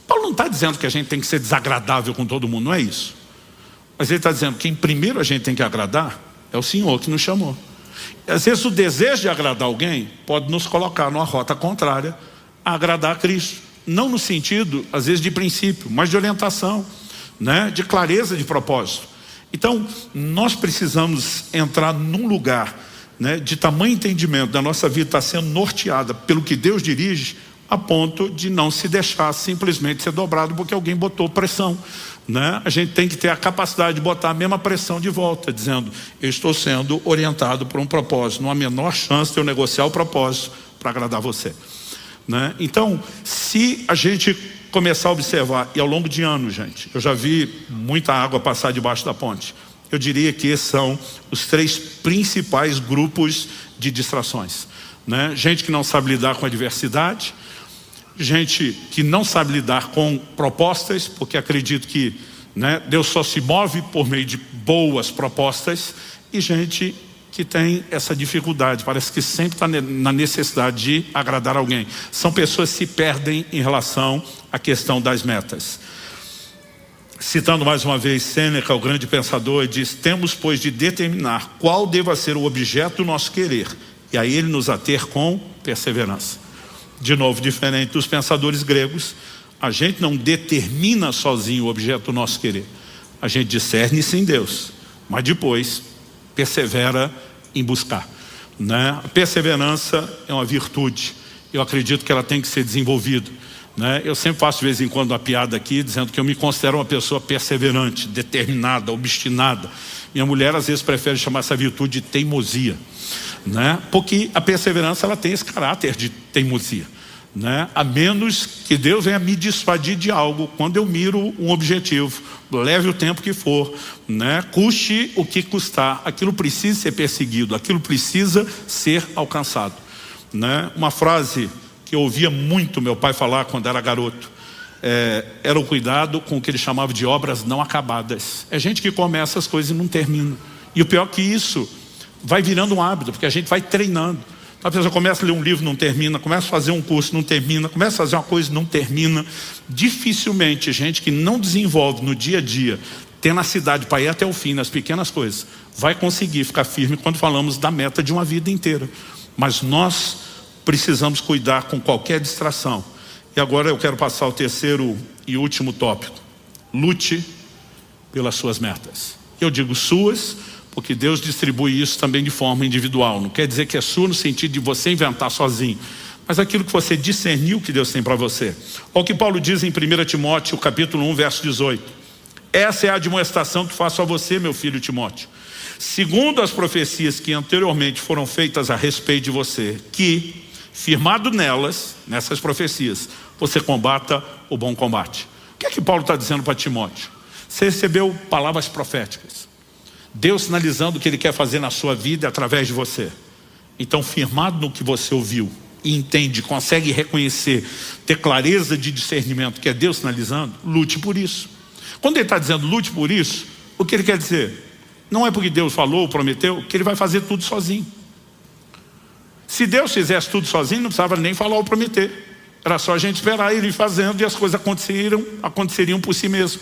Paulo não está dizendo que a gente tem que ser desagradável com todo mundo, não é isso. Mas ele está dizendo que quem primeiro a gente tem que agradar é o Senhor que nos chamou. E às vezes o desejo de agradar alguém pode nos colocar numa rota contrária a agradar a Cristo. Não no sentido, às vezes, de princípio, mas de orientação, né? De clareza de propósito. Então, nós precisamos entrar num lugar, né, de tamanho entendimento da nossa vida estar sendo norteada pelo que Deus dirige, a ponto de não se deixar simplesmente ser dobrado porque alguém botou pressão, né? A gente tem que ter a capacidade de botar a mesma pressão de volta, dizendo, eu estou sendo orientado por um propósito, não há a menor chance de eu negociar o propósito para agradar você, né? Então, se a gente começar a observar, e ao longo de anos, gente, eu já vi muita água passar debaixo da ponte, eu diria que esses são os 3 principais grupos de distrações, né? Gente que não sabe lidar com a diversidade, gente que não sabe lidar com propostas, porque acredito que, né, Deus só se move por meio de boas propostas, e gente que tem essa dificuldade, parece que sempre está na necessidade de agradar alguém. São pessoas que se perdem em relação à questão das metas. Citando mais uma vez Sêneca, o grande pensador, diz, temos pois de determinar qual deva ser o objeto do nosso querer, e a ele nos ater com perseverança. De novo, diferente dos pensadores gregos, a gente não determina sozinho o objeto do nosso querer. A gente discerne-se em Deus, mas depois persevera em buscar, né? A perseverança é uma virtude. Eu acredito que ela tem que ser desenvolvida, né? Eu sempre faço de vez em quando uma piada aqui, dizendo que eu me considero uma pessoa perseverante, determinada, obstinada. Minha mulher às vezes prefere chamar essa virtude de teimosia, né? Porque a perseverança, ela tem esse caráter de teimosia, né? A menos que Deus venha me dissuadir de algo, quando eu miro um objetivo, leve o tempo que for, né? Custe o que custar, aquilo precisa ser perseguido, aquilo precisa ser alcançado, né? Uma frase que eu ouvia muito meu pai falar quando era garoto, era o cuidado com o que ele chamava de obras não acabadas. É gente que começa as coisas e não termina, e o pior que isso vai virando um hábito, porque a gente vai treinando. A pessoa começa a ler um livro, não termina, começa a fazer um curso, não termina, começa a fazer uma coisa, não termina. Dificilmente gente que não desenvolve no dia a dia tenacidade para ir até o fim nas pequenas coisas vai conseguir ficar firme quando falamos da meta de uma vida inteira. Mas nós precisamos cuidar com qualquer distração. E agora eu quero passar ao terceiro e último tópico. Lute pelas suas metas. Eu digo suas, porque Deus distribui isso também de forma individual. Não quer dizer que é sua no sentido de você inventar sozinho, mas aquilo que você discerniu que Deus tem para você. Olha o que Paulo diz em 1 Timóteo, capítulo 1, verso 18. Essa é a admoestação que faço a você, meu filho Timóteo, segundo as profecias que anteriormente foram feitas a respeito de você, que, firmado nelas, nessas profecias, você combata o bom combate. O que é que Paulo está dizendo para Timóteo? Você recebeu palavras proféticas, Deus sinalizando o que Ele quer fazer na sua vida através de você. Então, firmado no que você ouviu e entende, consegue reconhecer, ter clareza de discernimento que é Deus sinalizando, lute por isso. Quando Ele está dizendo lute por isso, o que Ele quer dizer? Não é porque Deus falou ou prometeu que Ele vai fazer tudo sozinho. Se Deus fizesse tudo sozinho, não precisava nem falar ou prometer. Era só a gente esperar Ele ir fazendo e as coisas aconteceriam por si mesmo.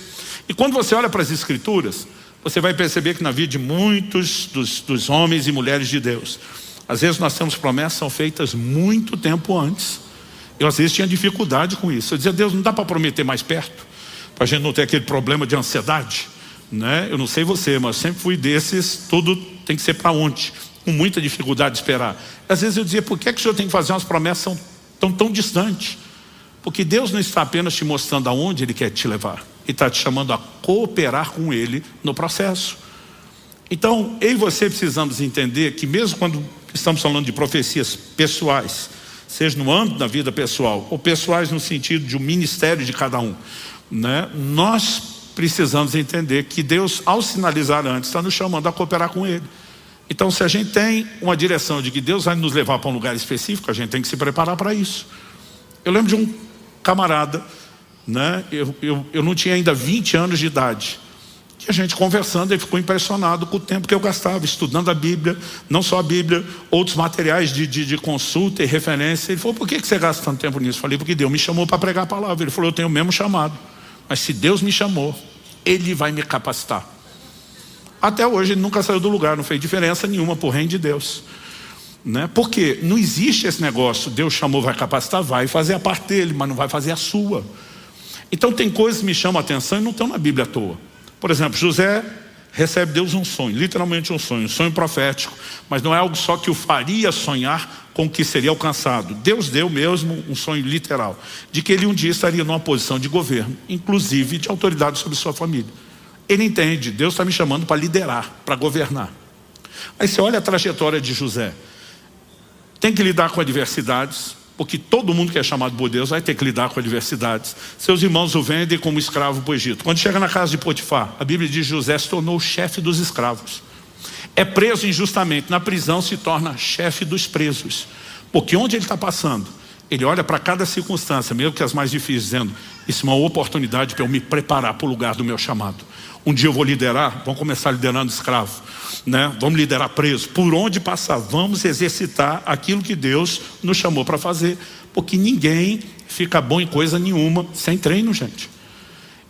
E quando você olha para as Escrituras, você vai perceber que na vida de muitos dos homens e mulheres de Deus, às vezes nós temos promessas que são feitas muito tempo antes. Eu às vezes tinha dificuldade com isso. Eu dizia, Deus, não dá para prometer mais perto, para a gente não ter aquele problema de ansiedade, né? Eu não sei você, mas eu sempre fui desses, tudo tem que ser para ontem, com muita dificuldade de esperar. Às vezes eu dizia, por que o Senhor tem que fazer umas promessas tão distantes? Porque Deus não está apenas te mostrando aonde Ele quer te levar. Ele está te chamando a cooperar com Ele no processo. Então, eu e você precisamos entender que mesmo quando estamos falando de profecias pessoais, seja no âmbito da vida pessoal, ou pessoais no sentido de um ministério de cada um, né? Nós precisamos entender que Deus, ao sinalizar antes, está nos chamando a cooperar com Ele. Então, se a gente tem uma direção de que Deus vai nos levar para um lugar específico, a gente tem que se preparar para isso. Eu lembro de um camarada, né? Eu não tinha ainda 20 anos de idade. E a gente conversando, ele ficou impressionado com o tempo que eu gastava estudando a Bíblia, não só a Bíblia, outros materiais de consulta e referência. Ele falou, por que você gasta tanto tempo nisso? Eu falei, porque Deus me chamou para pregar a palavra. Ele falou, eu tenho o mesmo chamado, mas se Deus me chamou, Ele vai me capacitar. Até hoje ele nunca saiu do lugar, não fez diferença nenhuma por reino de Deus, né? Porque não existe esse negócio, Deus chamou, vai capacitar, vai fazer a parte dele, mas não vai fazer a sua. Então tem coisas que me chamam a atenção e não estão na Bíblia à toa. Por exemplo, José recebe Deus um sonho, literalmente um sonho profético, mas não é algo só que o faria sonhar com o que seria alcançado. Deus deu mesmo um sonho literal, de que ele um dia estaria numa posição de governo, inclusive de autoridade sobre sua família. Ele entende, Deus está me chamando para liderar, para governar. Aí você olha a trajetória de José, tem que lidar com adversidades, porque todo mundo que é chamado por Deus vai ter que lidar com adversidades. Seus irmãos o vendem como escravo para o Egito. Quando chega na casa de Potifar, a Bíblia diz que José se tornou o chefe dos escravos. É preso injustamente, na prisão se torna chefe dos presos. Porque onde ele está passando, ele olha para cada circunstância, mesmo que as mais difíceis, dizendo, isso é uma oportunidade para eu me preparar para o lugar do meu chamado. Um dia eu vou liderar, vamos começar liderando escravo, né? Vamos liderar preso. Por onde passar, vamos exercitar aquilo que Deus nos chamou para fazer. Porque ninguém fica bom em coisa nenhuma sem treino, gente.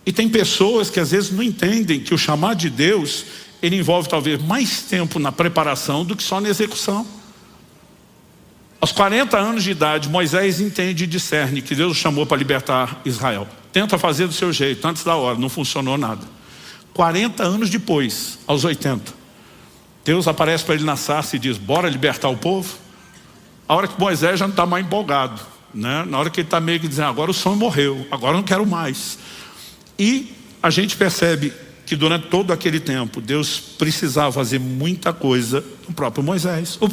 E tem pessoas que às vezes não entendem que o chamado de Deus, ele envolve talvez mais tempo na preparação do que só na execução. Aos 40 anos de idade, Moisés entende e discerne que Deus o chamou para libertar Israel. Tenta fazer do seu jeito, antes da hora, não funcionou nada. 40 anos depois, aos 80, Deus aparece para ele na sarça e diz, bora libertar o povo? A hora que Moisés já não está mais empolgado, né? Na hora que ele está meio que dizendo, agora o sonho morreu, agora eu não quero mais. E a gente percebe que durante todo aquele tempo, Deus precisava fazer muita coisa no próprio Moisés, o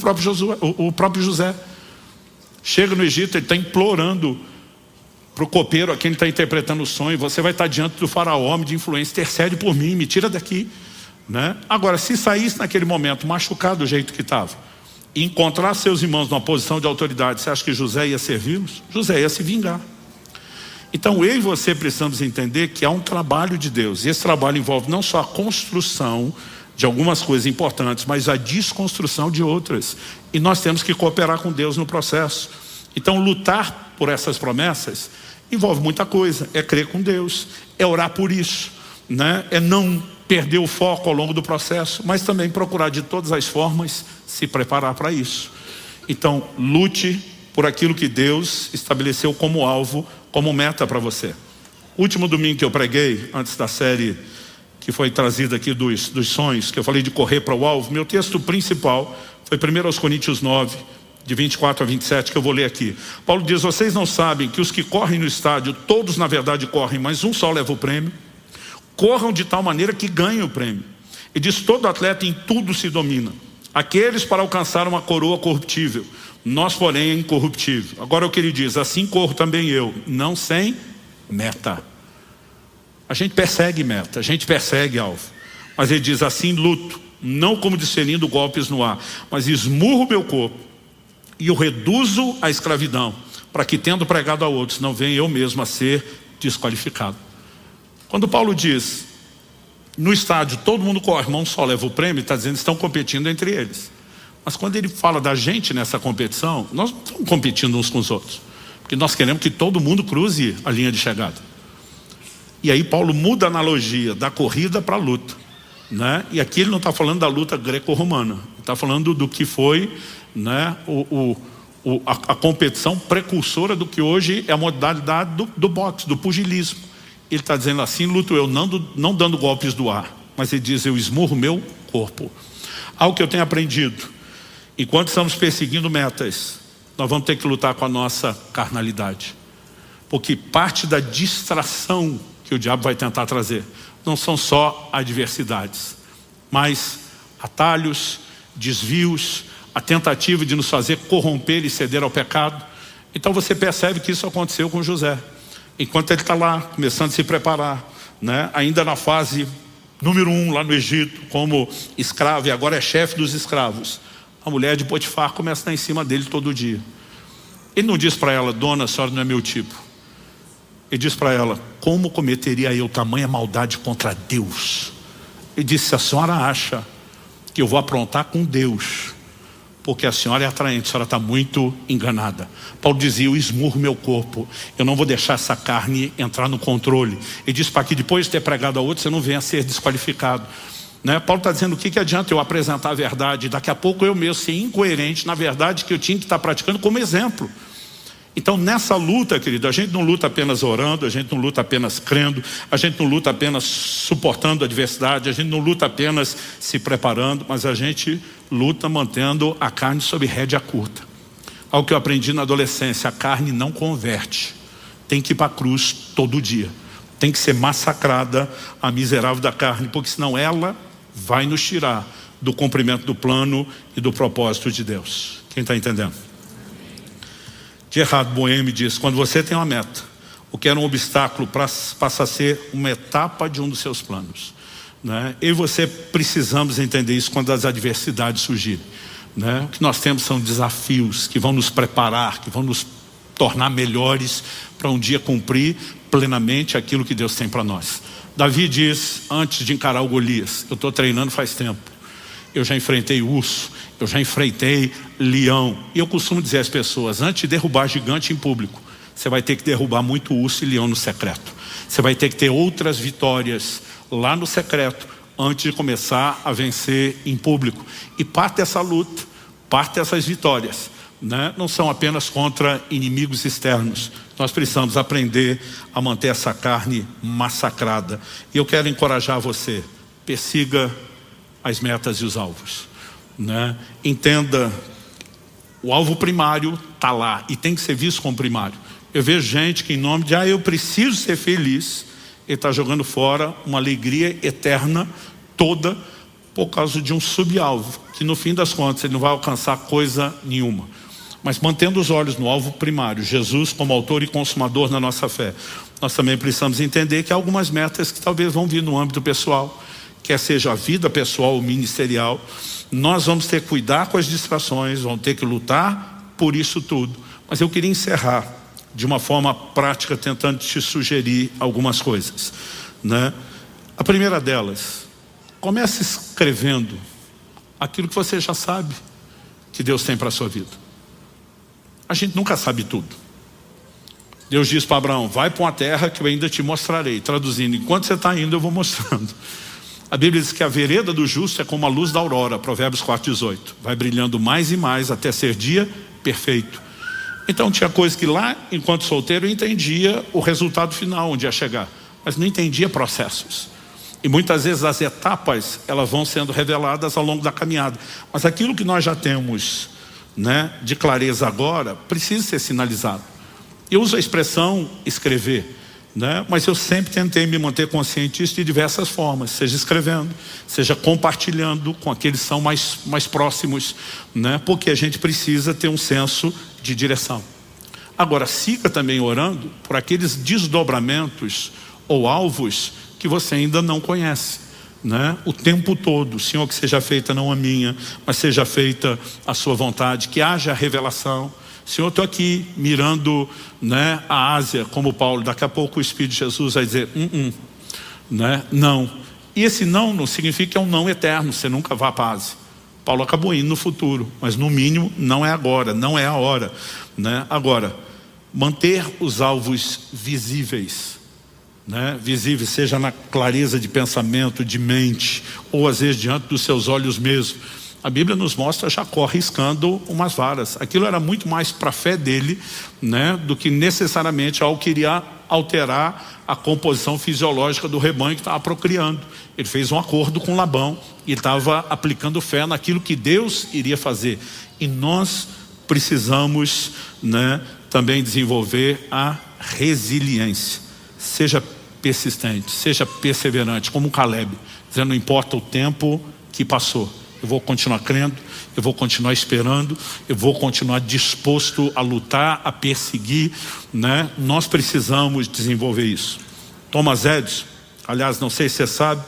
próprio José. Chega no Egito, ele está implorando para o copeiro a quem ele está interpretando o sonho, você vai estar diante do faraó, homem de influência, intercede por mim, me tira daqui, né? Agora, se saísse naquele momento machucado do jeito que estava, e encontrar seus irmãos numa posição de autoridade, você acha que José ia servi-los? José ia se vingar. Então eu e você precisamos entender que há um trabalho de Deus, e esse trabalho envolve não só a construção de algumas coisas importantes, mas a desconstrução de outras, e nós temos que cooperar com Deus no processo. Então lutar por essas promessas envolve muita coisa, é crer com Deus, é orar por isso, né? É não perder o foco ao longo do processo, mas também procurar de todas as formas se preparar para isso. Então lute por aquilo que Deus estabeleceu como alvo, como meta para você. Último domingo que eu preguei, antes da série que foi trazida aqui dos sonhos, que eu falei de correr para o alvo, meu texto principal foi 1 Coríntios 9, de 24 a 27, que eu vou ler aqui. Paulo diz, vocês não sabem que os que correm no estádio, todos na verdade correm, mas um só leva o prêmio? Corram de tal maneira que ganhem o prêmio. E diz, todo atleta em tudo se domina. Aqueles para alcançar uma coroa corruptível, nós porém é incorruptível. Agora o que ele diz, assim corro também eu, não sem meta. A gente persegue meta, a gente persegue alvo. Mas ele diz, assim luto, não como discernindo golpes no ar, mas esmurro meu corpo e o reduzo à escravidão, para que tendo pregado a outros, não venha eu mesmo a ser desqualificado. Quando Paulo diz, no estádio todo mundo corre, irmão só leva o prêmio, está dizendo que estão competindo entre eles. Mas quando ele fala da gente nessa competição, nós não estamos competindo uns com os outros, porque nós queremos que todo mundo cruze a linha de chegada. E aí Paulo muda a analogia da corrida para a luta, né? E aqui ele não está falando da luta greco-romana, está falando do que foi, né, a competição precursora do que hoje é a modalidade do boxe, do pugilismo. Ele está dizendo assim, luto eu, não dando golpes do ar, mas ele diz, eu esmurro meu corpo. Algo que eu tenho aprendido, enquanto estamos perseguindo metas, nós vamos ter que lutar com a nossa carnalidade. Porque parte da distração que o diabo vai tentar trazer não são só adversidades, mas atalhos, desvios, a tentativa de nos fazer corromper e ceder ao pecado. Então você percebe que isso aconteceu com José. Enquanto ele está lá, começando a se preparar, né? Ainda na fase número 1, lá no Egito, como escravo, e agora é chefe dos escravos. A mulher de Potifar começa a estar em cima dele todo dia. Ele não diz para ela: dona, a senhora não é meu tipo. Ele diz para ela: como cometeria eu tamanha maldade contra Deus? Ele disse: a senhora acha que eu vou aprontar com Deus, porque a senhora é atraente, a senhora está muito enganada. Paulo dizia: eu esmurro meu corpo, eu não vou deixar essa carne entrar no controle. Ele diz para que depois de ter pregado a outro, você não venha a ser desqualificado, né? Paulo está dizendo: o que adianta eu apresentar a verdade, daqui a pouco eu mesmo ser incoerente na verdade que eu tinha que estar praticando como exemplo. Então nessa luta, querido, a gente não luta apenas orando, a gente não luta apenas crendo, a gente não luta apenas suportando a adversidade, a gente não luta apenas se preparando, mas a gente luta mantendo a carne sob rédea curta. Algo que eu aprendi na adolescência: a carne não converte, tem que ir para a cruz todo dia, tem que ser massacrada a miserável da carne, porque senão ela vai nos tirar do cumprimento do plano e do propósito de Deus. Quem está entendendo? Gerhard Boehme diz: quando você tem uma meta, o que era um obstáculo passa a ser uma etapa de um dos seus planos, né? Eu e você precisamos entender isso quando as adversidades surgirem, né? O que nós temos são desafios que vão nos preparar, que vão nos tornar melhores para um dia cumprir plenamente aquilo que Deus tem para nós. Davi diz, antes de encarar o Golias: eu estou treinando faz tempo, eu já enfrentei urso, eu já enfrentei leão. E eu costumo dizer às pessoas: antes de derrubar gigante em público, você vai ter que derrubar muito urso e leão no secreto. Você vai ter que ter outras vitórias lá no secreto antes de começar a vencer em público. E parte dessa luta, parte dessas vitórias, né, não são apenas contra inimigos externos. Nós precisamos aprender a manter essa carne massacrada. E eu quero encorajar você: persiga as metas e os alvos, né? Entenda, o alvo primário está lá e tem que ser visto como primário. Eu vejo gente que, em nome de eu preciso ser feliz, ele está jogando fora uma alegria eterna toda por causa de um subalvo, que no fim das contas ele não vai alcançar coisa nenhuma. Mas mantendo os olhos no alvo primário, Jesus como autor e consumador da nossa fé, nós também precisamos entender que há algumas metas que talvez vão vir no âmbito pessoal, quer seja a vida pessoal ou ministerial. Nós vamos ter que cuidar com as distrações, vamos ter que lutar por isso tudo. Mas eu queria encerrar de uma forma prática, tentando te sugerir algumas coisas, né? A primeira delas: comece escrevendo aquilo que você já sabe que Deus tem para a sua vida. A gente nunca sabe tudo. Deus diz para Abraão: vai para uma terra que eu ainda te mostrarei. Traduzindo: enquanto você está indo, eu vou mostrando. A Bíblia diz que a vereda do justo é como a luz da aurora, Provérbios 4,18. Vai brilhando mais e mais até ser dia perfeito. Então tinha coisa que lá, enquanto solteiro, eu entendia o resultado final, onde ia chegar, mas não entendia processos. E muitas vezes as etapas, elas vão sendo reveladas ao longo da caminhada. Mas aquilo que nós já temos, né, de clareza agora, precisa ser sinalizado. Eu uso a expressão escrever, né? Mas eu sempre tentei me manter consciente disso de diversas formas, seja escrevendo, seja compartilhando com aqueles que são mais próximos, né? Porque a gente precisa ter um senso de direção. Agora, siga também orando por aqueles desdobramentos ou alvos que você ainda não conhece, né? O tempo todo: Senhor, que seja feita não a minha, mas seja feita a sua vontade, que haja revelação. Senhor, estou aqui mirando, né, a Ásia, como Paulo. Daqui a pouco o Espírito de Jesus vai dizer: né, não. E esse não significa que é um não eterno, você nunca vá para a Ásia. Paulo acabou indo no futuro, mas no mínimo não é agora, não é a hora, né? Agora, manter os alvos visíveis, né? Visíveis, seja na clareza de pensamento, de mente, ou às vezes diante dos seus olhos mesmo. A Bíblia nos mostra Jacó riscando umas varas. Aquilo era muito mais para a fé dele, né, do que necessariamente algo que iria alterar a composição fisiológica do rebanho que estava procriando. Ele fez um acordo com Labão e estava aplicando fé naquilo que Deus iria fazer. E nós precisamos, né, também desenvolver a resiliência. Seja persistente, seja perseverante, como Caleb, dizendo, não importa o tempo que passou, eu vou continuar crendo, eu vou continuar esperando, eu vou continuar disposto a lutar, a perseguir, né? Nós precisamos desenvolver isso. Thomas Edison, aliás, não sei se você sabe,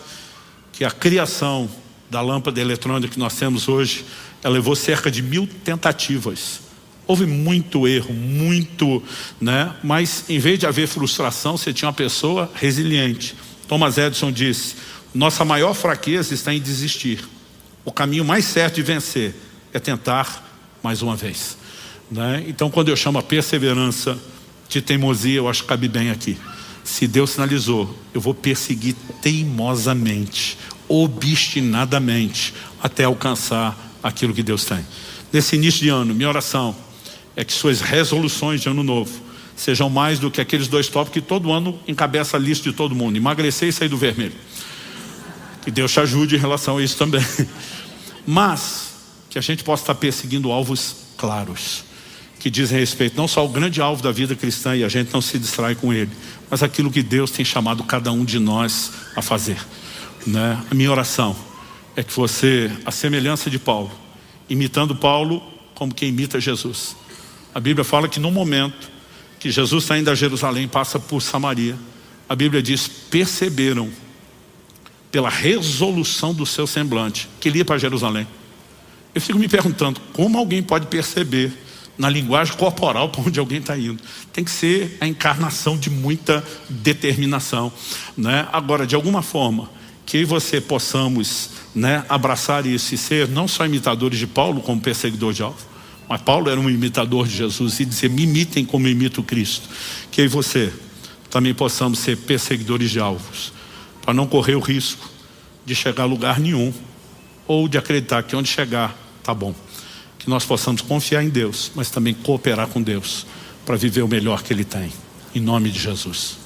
que a criação da lâmpada eletrônica que nós temos hoje, ela levou cerca de 1000 tentativas. Houve muito erro, muito, né? Mas em vez de haver frustração, você tinha uma pessoa resiliente. Thomas Edison disse, nossa maior fraqueza está em desistir. O caminho mais certo de vencer é tentar mais uma vez, né? Então, quando eu chamo a perseverança de teimosia, eu acho que cabe bem aqui. Se Deus sinalizou, eu vou perseguir teimosamente, obstinadamente, até alcançar aquilo que Deus tem. Nesse início de ano, minha oração é que suas resoluções de ano novo sejam mais do que aqueles 2 tópicos que todo ano encabeça a lista de todo mundo: emagrecer e sair do vermelho. Que Deus te ajude em relação a isso também. Mas que a gente possa estar perseguindo alvos claros, que dizem respeito não só ao grande alvo da vida cristã, e a gente não se distrai com ele, mas aquilo que Deus tem chamado cada um de nós a fazer, né? A minha oração é que você, a semelhança de Paulo, imitando Paulo como quem imita Jesus. A Bíblia fala que no momento que Jesus está indo a Jerusalém, passa por Samaria, a Bíblia diz, perceberam pela resolução do seu semblante que ele ia para Jerusalém. Eu fico me perguntando, como alguém pode perceber na linguagem corporal para onde alguém está indo? Tem que ser a encarnação de muita determinação, né? Agora, de alguma forma, que eu e você possamos, né, abraçar isso e ser não só imitadores de Paulo como perseguidor de alvo, mas Paulo era um imitador de Jesus e dizer, me imitem como eu imito Cristo. Que eu e você também possamos ser perseguidores de alvos, para não correr o risco de chegar a lugar nenhum, ou de acreditar que onde chegar tá bom. Que nós possamos confiar em Deus, mas também cooperar com Deus para viver o melhor que Ele tem, em nome de Jesus.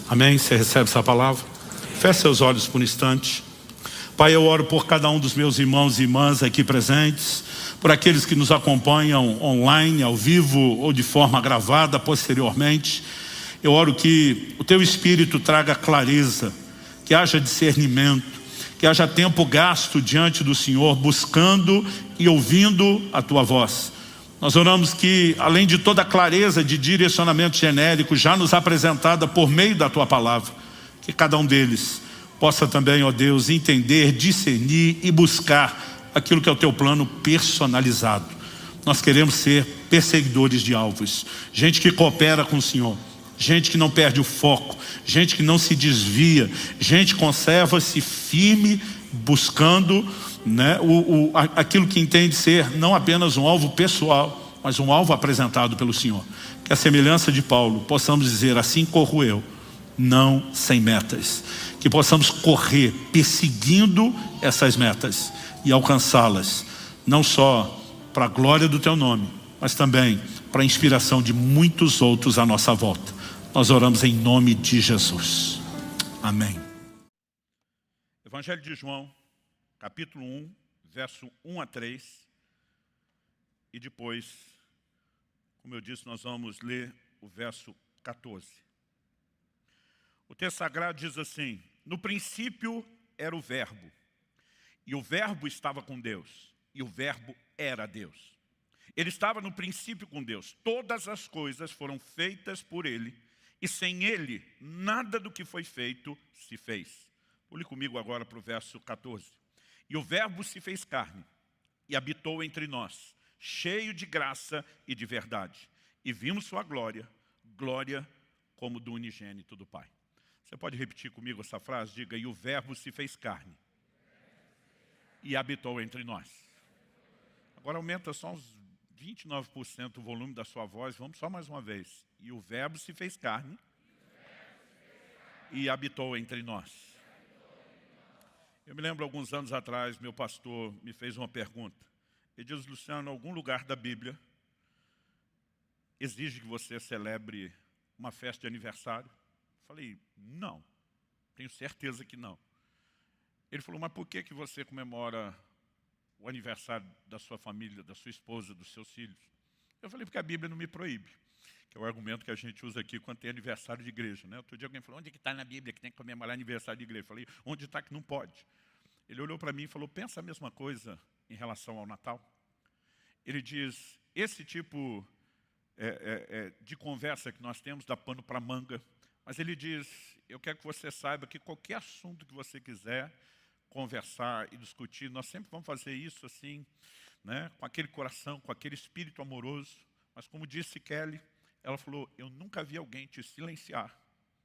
Amém? Você recebe essa palavra? Feche seus olhos por um instante. Pai, eu oro por cada um dos meus irmãos e irmãs aqui presentes, por aqueles que nos acompanham online, ao vivo ou de forma gravada posteriormente. Eu oro que o Teu Espírito traga clareza, que haja discernimento, que haja tempo gasto diante do Senhor, buscando e ouvindo a Tua voz. Nós oramos que, além de toda a clareza de direcionamento genérico já nos apresentada por meio da Tua palavra, que cada um deles possa também, ó Deus, entender, discernir e buscar aquilo que é o Teu plano personalizado. Nós queremos ser perseguidores de alvos, gente que coopera com o Senhor, gente que não perde o foco, gente que não se desvia, gente que conserva-se firme, buscando, né, aquilo que entende ser não apenas um alvo pessoal, mas um alvo apresentado pelo Senhor. Que a semelhança de Paulo, possamos dizer, assim corro eu, não sem metas. Que possamos correr perseguindo essas metas e alcançá-las, não só para a glória do Teu nome, mas também para a inspiração de muitos outros à nossa volta. Nós oramos em nome de Jesus. Amém. Evangelho de João, capítulo 1, verso 1 a 3. E depois, como eu disse, nós vamos ler o verso 14. O texto sagrado diz assim: no princípio era o Verbo, e o Verbo estava com Deus, e o Verbo era Deus. Ele estava no princípio com Deus. Todas as coisas foram feitas por Ele, e sem Ele, nada do que foi feito se fez. Pule comigo agora para o verso 14. E o Verbo se fez carne, e habitou entre nós, cheio de graça e de verdade. E vimos sua glória, glória como do unigênito do Pai. Você pode repetir comigo essa frase? Diga, e o Verbo se fez carne, e habitou entre nós. Agora aumenta só uns 29% o volume da sua voz. Vamos só mais uma vez. E o Verbo se fez carne e habitou entre nós. Eu me lembro, alguns anos atrás, meu pastor me fez uma pergunta. Ele diz, Luciano, algum lugar da Bíblia exige que você celebre uma festa de aniversário? Eu falei, não, tenho certeza que não. Ele falou, mas por que você comemora o aniversário da sua família, da sua esposa, dos seus filhos? Eu falei, porque a Bíblia não me proíbe. que é o argumento que a gente usa aqui quando tem aniversário de igreja, né? Outro dia alguém falou, onde é que está na Bíblia que tem que comemorar aniversário de igreja? Eu falei, onde está que não pode? Ele olhou para mim e falou, pensa a mesma coisa em relação ao Natal. Ele diz, esse tipo de conversa que nós temos dá pano para manga, mas ele diz, eu quero que você saiba que qualquer assunto que você quiser conversar e discutir, nós sempre vamos fazer isso assim, né, com aquele coração, com aquele espírito amoroso, mas como disse Kelly, ela falou, eu nunca vi alguém te silenciar,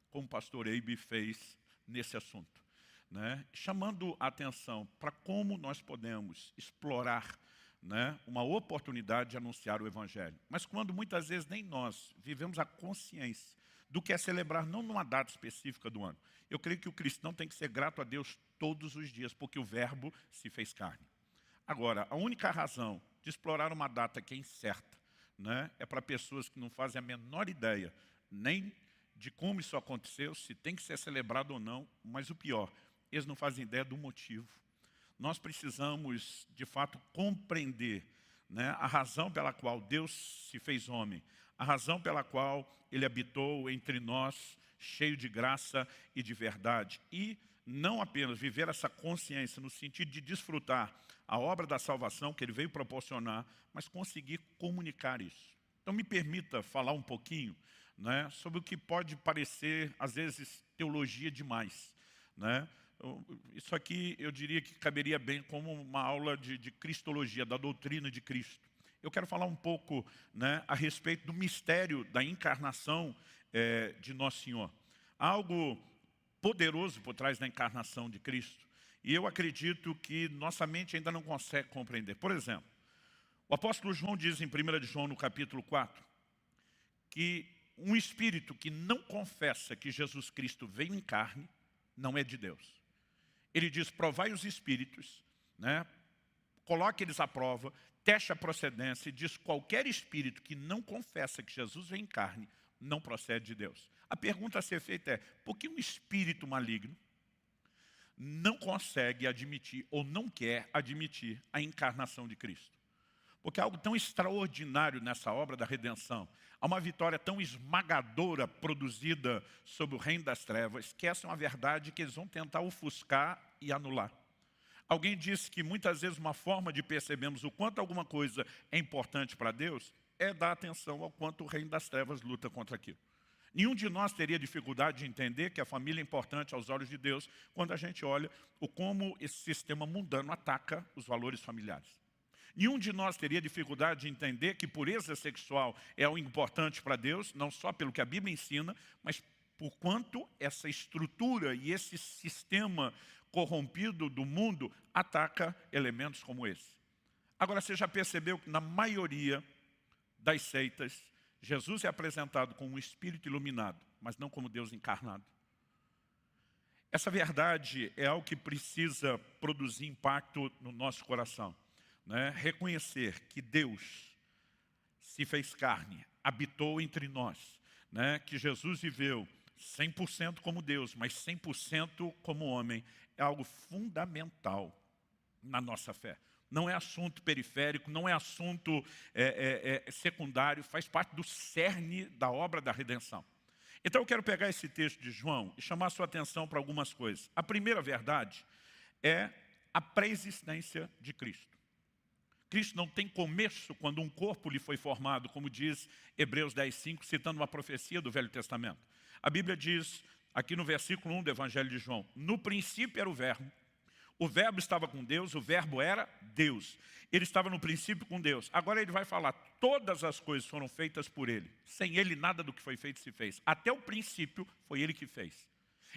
como o pastor Eibe fez nesse assunto, né, chamando a atenção para como nós podemos explorar, né, uma oportunidade de anunciar o Evangelho. Mas quando muitas vezes nem nós vivemos a consciência do que é celebrar, não numa data específica do ano. Eu creio que o cristão tem que ser grato a Deus todos os dias, porque o verbo se fez carne. Agora, a única razão de explorar uma data que é incerta, né, é para pessoas que não fazem a menor ideia, nem de como isso aconteceu, se tem que ser celebrado ou não, mas o pior, eles não fazem ideia do motivo. Nós precisamos, de fato, compreender, né, a razão pela qual Deus se fez homem, a razão pela qual Ele habitou entre nós, cheio de graça e de verdade. E não apenas viver essa consciência no sentido de desfrutar a obra da salvação que Ele veio proporcionar, mas conseguir comunicar isso. Então me permita falar um pouquinho, né, sobre o que pode parecer, às vezes, teologia demais, né? Isso aqui eu diria que caberia bem como uma aula de cristologia, da doutrina de Cristo. Eu quero falar um pouco, né, a respeito do mistério da encarnação de Nosso Senhor. Há algo poderoso por trás da encarnação de Cristo. E eu acredito que nossa mente ainda não consegue compreender. Por exemplo, o apóstolo João diz em 1 de João, no capítulo 4, que um espírito que não confessa que Jesus Cristo veio em carne, não é de Deus. Ele diz, provai os espíritos, né? Coloque eles à prova, teste a procedência e diz, qualquer espírito que não confessa que Jesus vem em carne, não procede de Deus. A pergunta a ser feita é, por que um espírito maligno não consegue admitir ou não quer admitir a encarnação de Cristo? Porque há algo tão extraordinário nessa obra da redenção. Há uma vitória tão esmagadora produzida sobre o reino das trevas, que essa é uma verdade que eles vão tentar ofuscar e anular. Alguém disse que muitas vezes uma forma de percebermos o quanto alguma coisa é importante para Deus é dar atenção ao quanto o reino das trevas luta contra aquilo. Nenhum de nós teria dificuldade de entender que a família é importante aos olhos de Deus quando a gente olha como esse sistema mundano ataca os valores familiares. Nenhum de nós teria dificuldade de entender que pureza sexual é algo importante para Deus, não só pelo que a Bíblia ensina, mas por quanto essa estrutura e esse sistema corrompido do mundo ataca elementos como esse. Agora, você já percebeu que na maioria das seitas, Jesus é apresentado como um espírito iluminado, mas não como Deus encarnado. Essa verdade é algo que precisa produzir impacto no nosso coração. Né? Reconhecer que Deus se fez carne, habitou entre nós, né? Que Jesus viveu 100% como Deus, mas 100% como homem, é algo fundamental na nossa fé. Não é assunto periférico, não é assunto secundário, faz parte do cerne da obra da redenção. Então eu quero pegar esse texto de João e chamar a sua atenção para algumas coisas. A primeira verdade é a pré-existência de Cristo. Cristo não tem começo quando um corpo lhe foi formado, como diz Hebreus 10:5, citando uma profecia do Velho Testamento. A Bíblia diz, aqui no versículo 1 do Evangelho de João, no princípio era o verbo estava com Deus, o verbo era Deus. Ele estava no princípio com Deus. Agora ele vai falar, todas as coisas foram feitas por Ele. Sem Ele nada do que foi feito se fez. Até o princípio foi Ele que fez.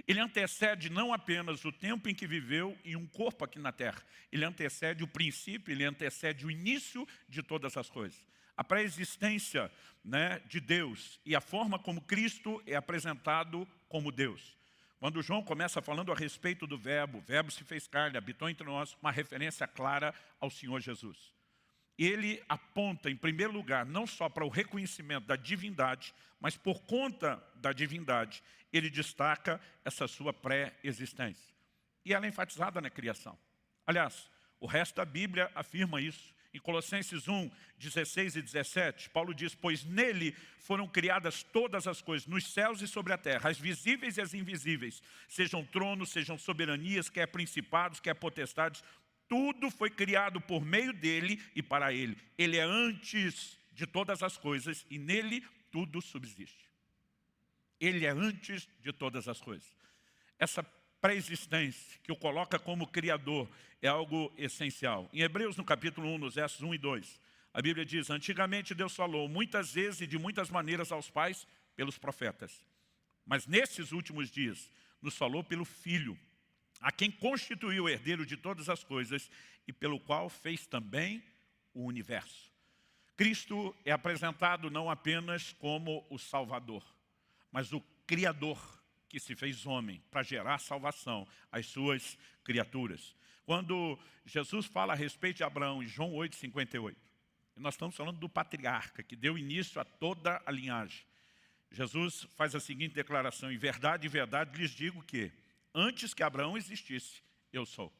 Ele antecede não apenas o tempo em que viveu em um corpo aqui na terra. Ele antecede o princípio, ele antecede o início de todas as coisas. A pré-existência, né, de Deus e a forma como Cristo é apresentado como Deus. Quando João começa falando a respeito do verbo, o verbo se fez carne, habitou entre nós, uma referência clara ao Senhor Jesus. Ele aponta, em primeiro lugar, não só para o reconhecimento da divindade, mas por conta da divindade, ele destaca essa sua pré-existência. E ela é enfatizada na criação. Aliás, o resto da Bíblia afirma isso. Em Colossenses 1, 16 e 17, Paulo diz: pois nele foram criadas todas as coisas, nos céus e sobre a terra, as visíveis e as invisíveis, sejam tronos, sejam soberanias, quer principados, quer potestades, tudo foi criado por meio dele e para ele. Ele é antes de todas as coisas e nele tudo subsiste. Ele é antes de todas as coisas. Essa pré-existência que o coloca como Criador é algo essencial. Em Hebreus, no capítulo 1, nos versos 1 e 2, a Bíblia diz: antigamente Deus falou muitas vezes e de muitas maneiras aos pais pelos profetas. Mas nesses últimos dias nos falou pelo Filho, a quem constituiu o herdeiro de todas as coisas e pelo qual fez também o universo. Cristo é apresentado não apenas como o Salvador, mas o Criador que se fez homem para gerar salvação às suas criaturas. Quando Jesus fala a respeito de Abraão, em João 8, 58, nós estamos falando do patriarca que deu início a toda a linhagem. Jesus faz a seguinte declaração: em verdade, lhes digo que antes que Abraão existisse, eu sou.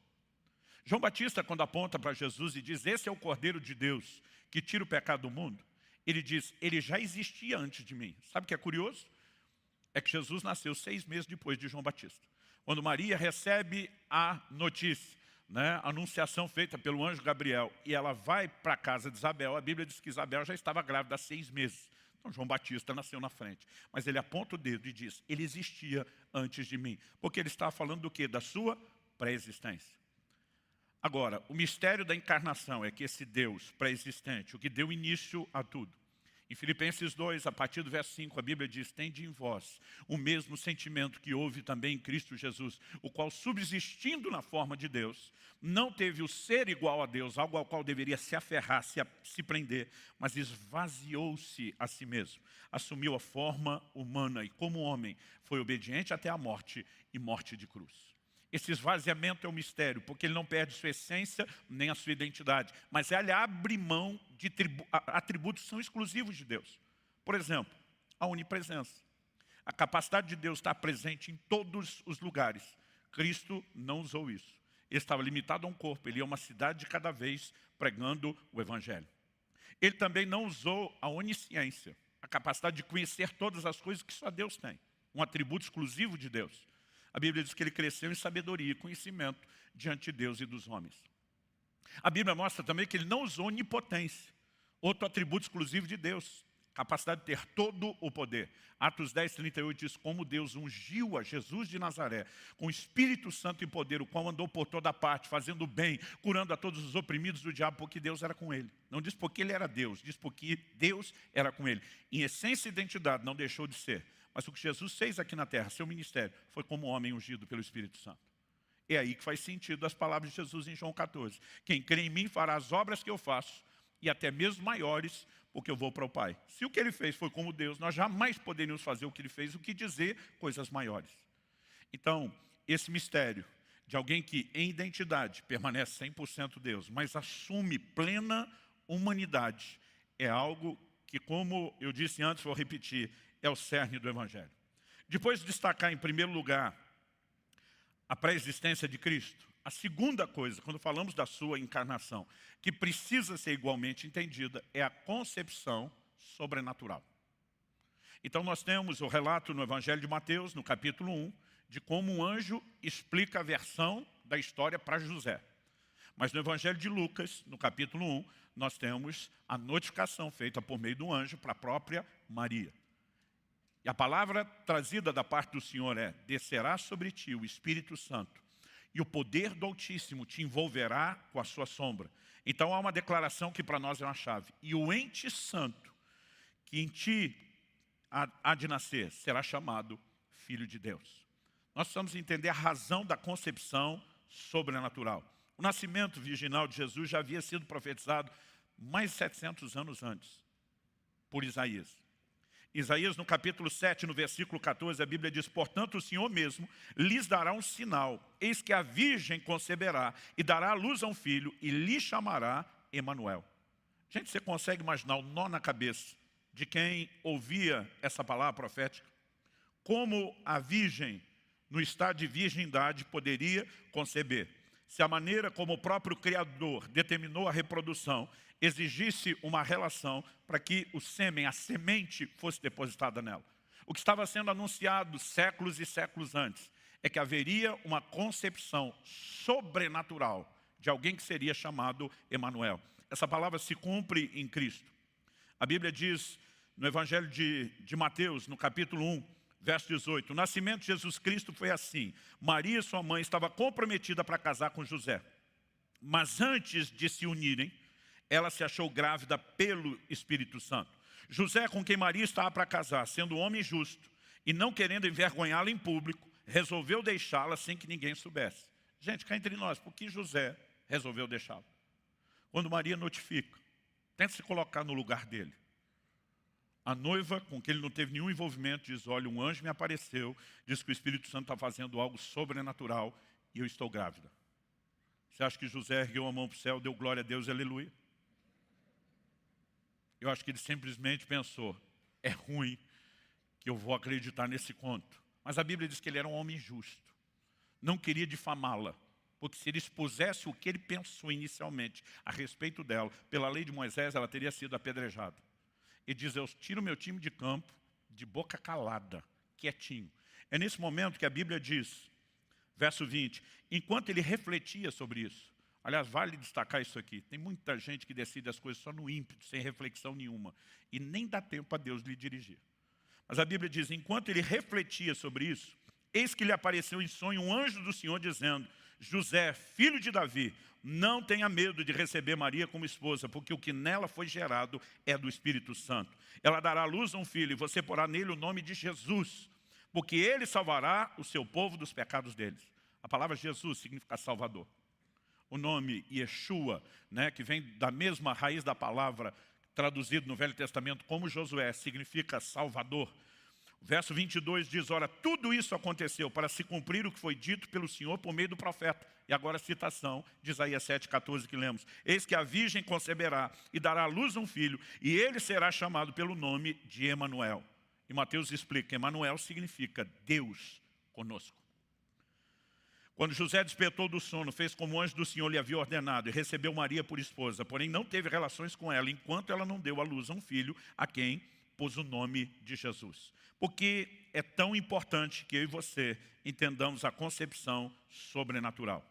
João Batista, quando aponta para Jesus e diz: esse é o Cordeiro de Deus que tira o pecado do mundo, ele diz: ele já existia antes de mim. Sabe o que é curioso? É que Jesus nasceu 6 meses depois de João Batista. Quando Maria recebe a notícia, a anunciação feita pelo anjo Gabriel, e ela vai para a casa de Isabel, a Bíblia diz que Isabel já estava grávida há 6 meses. Então João Batista nasceu na frente. Mas ele aponta o dedo e diz: ele existia antes de mim. Porque ele estava falando do quê? Da sua pré-existência. Agora, o mistério da encarnação é que esse Deus pré-existente, o que deu início a tudo. Em Filipenses 2, a partir do verso 5, a Bíblia diz: tende em vós o mesmo sentimento que houve também em Cristo Jesus, o qual, subsistindo na forma de Deus, não teve o ser igual a Deus, algo ao qual deveria se aferrar, se prender, mas esvaziou-se a si mesmo, assumiu a forma humana e, como homem, foi obediente até a morte e morte de cruz. Esse esvaziamento é um mistério, porque ele não perde sua essência nem a sua identidade, mas ele abre mão de atributos que são exclusivos de Deus. Por exemplo, a onipresença. A capacidade de Deus estar presente em todos os lugares. Cristo não usou isso. Ele estava limitado a um corpo, ele ia a uma cidade de cada vez pregando o Evangelho. Ele também não usou a onisciência, a capacidade de conhecer todas as coisas que só Deus tem, um atributo exclusivo de Deus. A Bíblia diz que ele cresceu em sabedoria e conhecimento diante de Deus e dos homens. A Bíblia mostra também que ele não usou onipotência, outro atributo exclusivo de Deus, capacidade de ter todo o poder. Atos 10, 38 diz: como Deus ungiu a Jesus de Nazaré com o Espírito Santo e poder, o qual andou por toda parte, fazendo bem, curando a todos os oprimidos do diabo, porque Deus era com ele. Não diz porque ele era Deus, diz porque Deus era com ele. Em essência e identidade não deixou de ser. Mas o que Jesus fez aqui na terra, seu ministério, foi como homem ungido pelo Espírito Santo. É aí que faz sentido as palavras de Jesus em João 14. Quem crê em mim fará as obras que eu faço, e até mesmo maiores, porque eu vou para o Pai. Se o que ele fez foi como Deus, nós jamais poderíamos fazer o que ele fez, o que dizer coisas maiores. Então, esse mistério de alguém que em identidade permanece 100% Deus, mas assume plena humanidade, é algo que, como eu disse antes, vou repetir, é o cerne do Evangelho. Depois de destacar em primeiro lugar a pré-existência de Cristo, a segunda coisa, quando falamos da sua encarnação, que precisa ser igualmente entendida, é a concepção sobrenatural. Então nós temos o relato no Evangelho de Mateus, no capítulo 1, de como um anjo explica a versão da história para José. Mas no Evangelho de Lucas, no capítulo 1, nós temos a notificação feita por meio do anjo para a própria Maria. E a palavra trazida da parte do Senhor é: descerá sobre ti o Espírito Santo, e o poder do Altíssimo te envolverá com a sua sombra. Então há uma declaração que para nós é uma chave. E o ente santo que em ti há de nascer será chamado Filho de Deus. Nós precisamos entender a razão da concepção sobrenatural. O nascimento virginal de Jesus já havia sido profetizado mais de 700 anos antes, por Isaías. Isaías, no capítulo 7, no versículo 14, a Bíblia diz: portanto, o Senhor mesmo lhes dará um sinal. Eis que a virgem conceberá e dará à luz a um filho e lhe chamará Emanuel. Gente, você consegue imaginar o nó na cabeça de quem ouvia essa palavra profética? Como a virgem, no estado de virgindade, poderia conceber? se a maneira como o próprio Criador determinou a reprodução exigisse uma relação para que o sêmen, a semente, fosse depositada nela. O que estava sendo anunciado séculos e séculos antes é que haveria uma concepção sobrenatural de alguém que seria chamado Emanuel. Essa palavra se cumpre em Cristo. A Bíblia diz no Evangelho de Mateus, no capítulo 1, verso 18, o nascimento de Jesus Cristo foi assim. Maria, sua mãe, estava comprometida para casar com José. Mas antes de se unirem, ela se achou grávida pelo Espírito Santo. José, com quem Maria estava para casar, sendo um homem justo e não querendo envergonhá-la em público, resolveu deixá-la sem que ninguém soubesse. Gente, cá entre nós, por que José resolveu deixá-la? Quando Maria notifica, tenta se colocar no lugar dele. A noiva, com quem ele não teve nenhum envolvimento, diz, olha, um anjo me apareceu, diz que o Espírito Santo está fazendo algo sobrenatural e eu estou grávida. Você acha que José ergueu a mão para o céu, deu glória a Deus, aleluia? Eu acho que ele simplesmente pensou, é ruim que eu vou acreditar nesse conto. Mas a Bíblia diz que ele era um homem justo. Não queria difamá-la, porque se ele expusesse o que ele pensou inicialmente a respeito dela, pela lei de Moisés, ela teria sido apedrejada. Ele diz, eu tiro meu time de campo de boca calada, quietinho. É nesse momento que a Bíblia diz, verso 20, enquanto ele refletia sobre isso, aliás, vale destacar isso aqui, tem muita gente que decide as coisas só no ímpeto, sem reflexão nenhuma, e nem dá tempo a Deus lhe dirigir. Mas a Bíblia diz, enquanto ele refletia sobre isso, eis que lhe apareceu em sonho um anjo do Senhor dizendo, José, filho de Davi, não tenha medo de receber Maria como esposa, porque o que nela foi gerado é do Espírito Santo. Ela dará à luz a um filho e você porá nele o nome de Jesus, porque ele salvará o seu povo dos pecados deles. A palavra Jesus significa Salvador. O nome Yeshua, né, que vem da mesma raiz da palavra traduzido no Velho Testamento como Josué, significa Salvador. O verso 22 diz, ora, tudo isso aconteceu para se cumprir o que foi dito pelo Senhor por meio do profeta. E agora a citação de Isaías 7,14 que lemos. Eis que a virgem conceberá e dará à luz um filho, e ele será chamado pelo nome de Emanuel. E Mateus explica que Emanuel significa Deus conosco. Quando José despertou do sono, fez como o anjo do Senhor lhe havia ordenado e recebeu Maria por esposa, porém não teve relações com ela, enquanto ela não deu à luz a um filho, a quem pôs o nome de Jesus. Porque é tão importante que eu e você entendamos a concepção sobrenatural.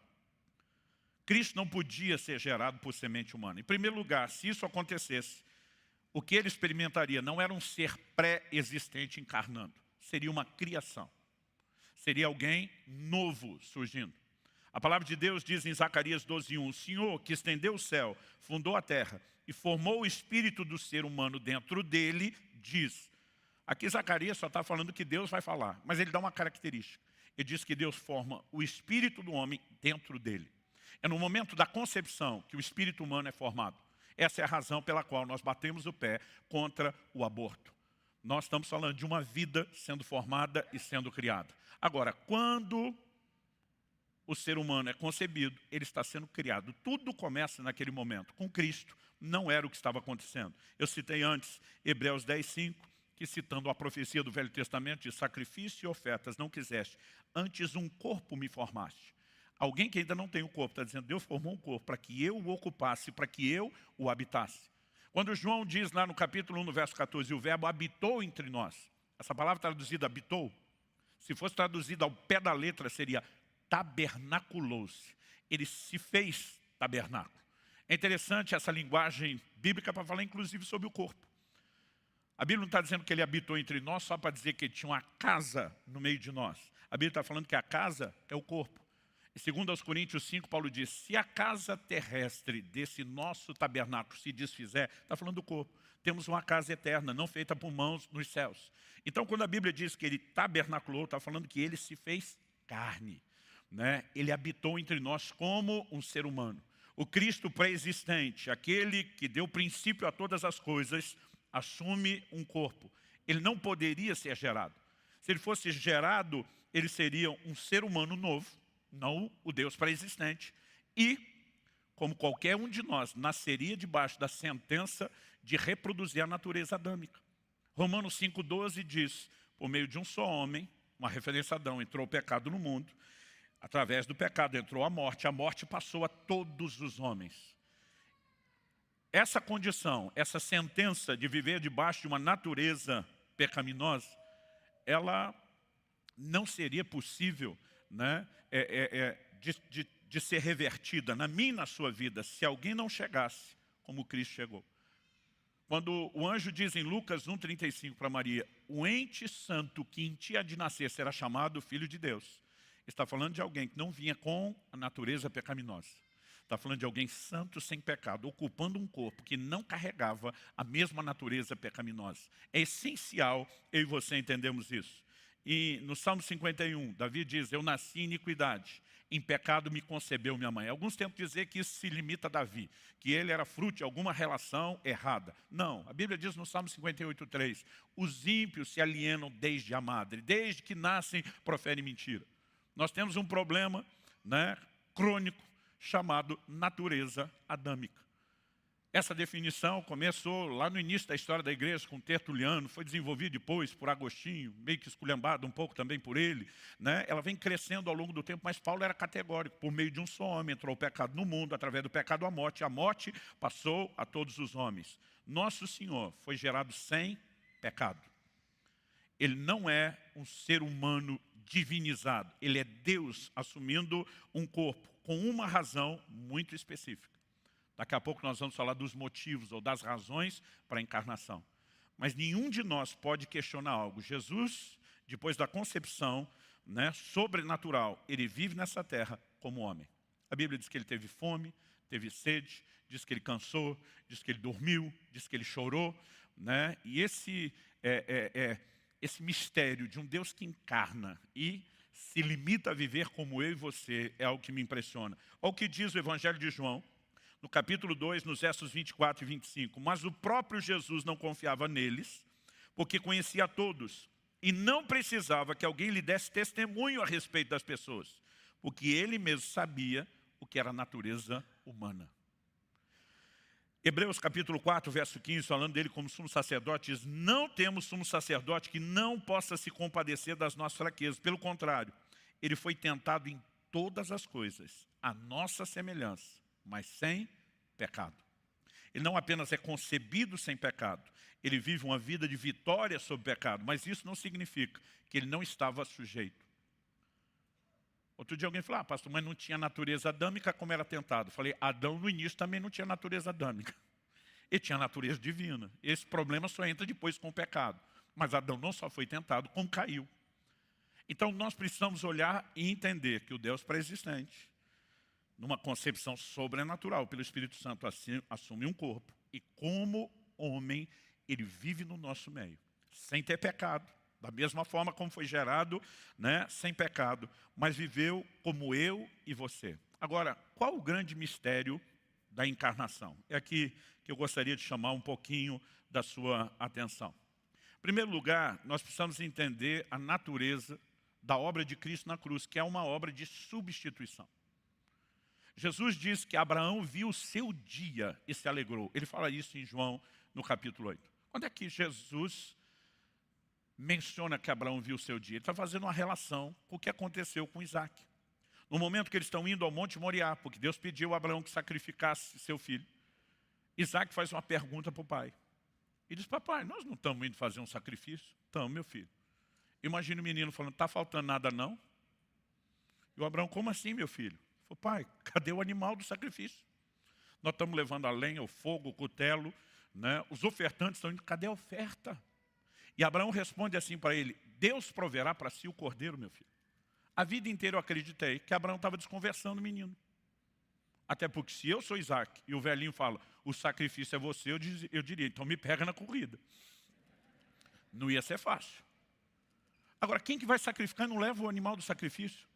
Cristo não podia ser gerado por semente humana. Em primeiro lugar, se isso acontecesse, o que ele experimentaria não era um ser pré-existente encarnando, seria uma criação. Seria alguém novo surgindo. A palavra de Deus diz em Zacarias 12:1, o Senhor que estendeu o céu, fundou a terra e formou o espírito do ser humano dentro dele, diz. Aqui Zacarias só está falando que Deus vai falar, mas ele dá uma característica. Ele diz que Deus forma o espírito do homem dentro dele. É no momento da concepção que o espírito humano é formado. Essa é a razão pela qual nós batemos o pé contra o aborto. Nós estamos falando de uma vida sendo formada e sendo criada. Agora, quando o ser humano é concebido, ele está sendo criado. Tudo começa naquele momento. Com Cristo, não era o que estava acontecendo. Eu citei antes Hebreus 10:5, que citando a profecia do Velho Testamento, de sacrifício e ofertas não quiseste, antes um corpo me formaste. Alguém que ainda não tem o corpo está dizendo, Deus formou um corpo para que eu o ocupasse, para que eu o habitasse. Quando João diz lá no capítulo 1, no verso 14, o verbo habitou entre nós. Essa palavra traduzida habitou, se fosse traduzida ao pé da letra, seria tabernaculou-se. Ele se fez tabernáculo. É interessante essa linguagem bíblica para falar inclusive sobre o corpo. A Bíblia não está dizendo que ele habitou entre nós só para dizer que ele tinha uma casa no meio de nós. A Bíblia está falando que a casa é o corpo. E segundo aos Coríntios 5, Paulo diz, se a casa terrestre desse nosso tabernáculo se desfizer, está falando do corpo. Temos uma casa eterna, não feita por mãos nos céus. Então, quando a Bíblia diz que ele tabernaculou, está falando que ele se fez carne. Né? Ele habitou entre nós como um ser humano. O Cristo pré-existente, aquele que deu princípio a todas as coisas, assume um corpo. Ele não poderia ser gerado. Se ele fosse gerado, ele seria um ser humano novo, não o Deus pré-existente, e, como qualquer um de nós, nasceria debaixo da sentença de reproduzir a natureza adâmica. Romanos 5,12 diz, por meio de um só homem, uma referência a Adão, entrou o pecado no mundo, Através do pecado entrou a morte passou a todos os homens. Essa condição, essa sentença de viver debaixo de uma natureza pecaminosa, ela não seria possível, né, de ser revertida na minha e na sua vida, se alguém não chegasse como Cristo chegou. Quando o anjo diz em Lucas 1,35 para Maria, o ente santo que em ti há de nascer será chamado Filho de Deus. Está falando de alguém que não vinha com a natureza pecaminosa. Está falando de alguém santo sem pecado, ocupando um corpo que não carregava a mesma natureza pecaminosa. É essencial eu e você entendermos isso. E no Salmo 51, Davi diz, eu nasci em iniquidade, em pecado me concebeu minha mãe. Alguns tentam dizer que isso se limita a Davi, que ele era fruto de alguma relação errada. Não, a Bíblia diz no Salmo 58,3, os ímpios se alienam desde a madre, desde que nascem proferem mentira. Nós temos um problema, né, crônico chamado natureza adâmica. Essa definição começou lá no início da história da igreja com Tertuliano, foi desenvolvida depois por Agostinho, meio que esculhambado um pouco também por ele, né? Ela vem crescendo ao longo do tempo, mas Paulo era categórico. Por meio de um só homem entrou o pecado no mundo, através do pecado a morte passou a todos os homens. Nosso Senhor foi gerado sem pecado. Ele não é um ser humano divinizado, ele é Deus assumindo um corpo com uma razão muito específica. Daqui a pouco nós vamos falar dos motivos ou das razões para a encarnação. Mas nenhum de nós pode questionar algo. Jesus, depois da concepção, né, sobrenatural, ele vive nessa terra como homem. A Bíblia diz que ele teve fome, teve sede, diz que ele cansou, diz que ele dormiu, diz que ele chorou, né? E esse mistério de um Deus que encarna e se limita a viver como eu e você é algo que me impressiona. Olha o que diz o Evangelho de João, no capítulo 2, nos versos 24 e 25. Mas o próprio Jesus não confiava neles, porque conhecia a todos, e não precisava que alguém lhe desse testemunho a respeito das pessoas, porque ele mesmo sabia o que era a natureza humana. Hebreus capítulo 4, verso 15, falando dele como sumo sacerdote, diz, não temos sumo sacerdote que não possa se compadecer das nossas fraquezas. Pelo contrário, ele foi tentado em todas as coisas, à nossa semelhança, mas sem pecado. Ele não apenas é concebido sem pecado, ele vive uma vida de vitória sobre o pecado, mas isso não significa que ele não estava sujeito. Outro dia alguém falou, pastor, mas não tinha natureza adâmica como era tentado. Eu falei, Adão no início também não tinha natureza adâmica. Ele tinha natureza divina. Esse problema só entra depois com o pecado. Mas Adão não só foi tentado, como caiu. Então nós precisamos olhar e entender que o Deus pré-existente, numa concepção sobrenatural, pelo Espírito Santo, assume um corpo. E como homem, ele vive no nosso meio, sem ter pecado. Da mesma forma como foi gerado, né, sem pecado, mas viveu como eu e você. Agora, qual o grande mistério da encarnação? É aqui que eu gostaria de chamar um pouquinho da sua atenção. Em primeiro lugar, nós precisamos entender a natureza da obra de Cristo na cruz, que é uma obra de substituição. Jesus diz que Abraão viu o seu dia e se alegrou. Ele fala isso em João, no capítulo 8. Quando é que Jesus menciona que Abraão viu o seu dia? Ele está fazendo uma relação com o que aconteceu com Isaac. No momento que eles estão indo ao Monte Moriá, porque Deus pediu a Abraão que sacrificasse seu filho, Isaac faz uma pergunta para o pai. Ele diz, papai, nós não estamos indo fazer um sacrifício? Estamos, meu filho. Imagina o menino falando, está faltando nada não? E o Abraão, como assim, meu filho? Ele falou, pai, cadê o animal do sacrifício? Nós estamos levando a lenha, o fogo, o cutelo, né? Os ofertantes estão indo, cadê a oferta? E Abraão responde assim para ele, Deus proverá para si o cordeiro, meu filho. A vida inteira eu acreditei que Abraão estava desconversando o menino. Até porque se eu sou Isaac e o velhinho fala, o sacrifício é você, eu diria, então me pega na corrida. Não ia ser fácil. Agora, quem que vai sacrificar e não leva o animal do sacrifício?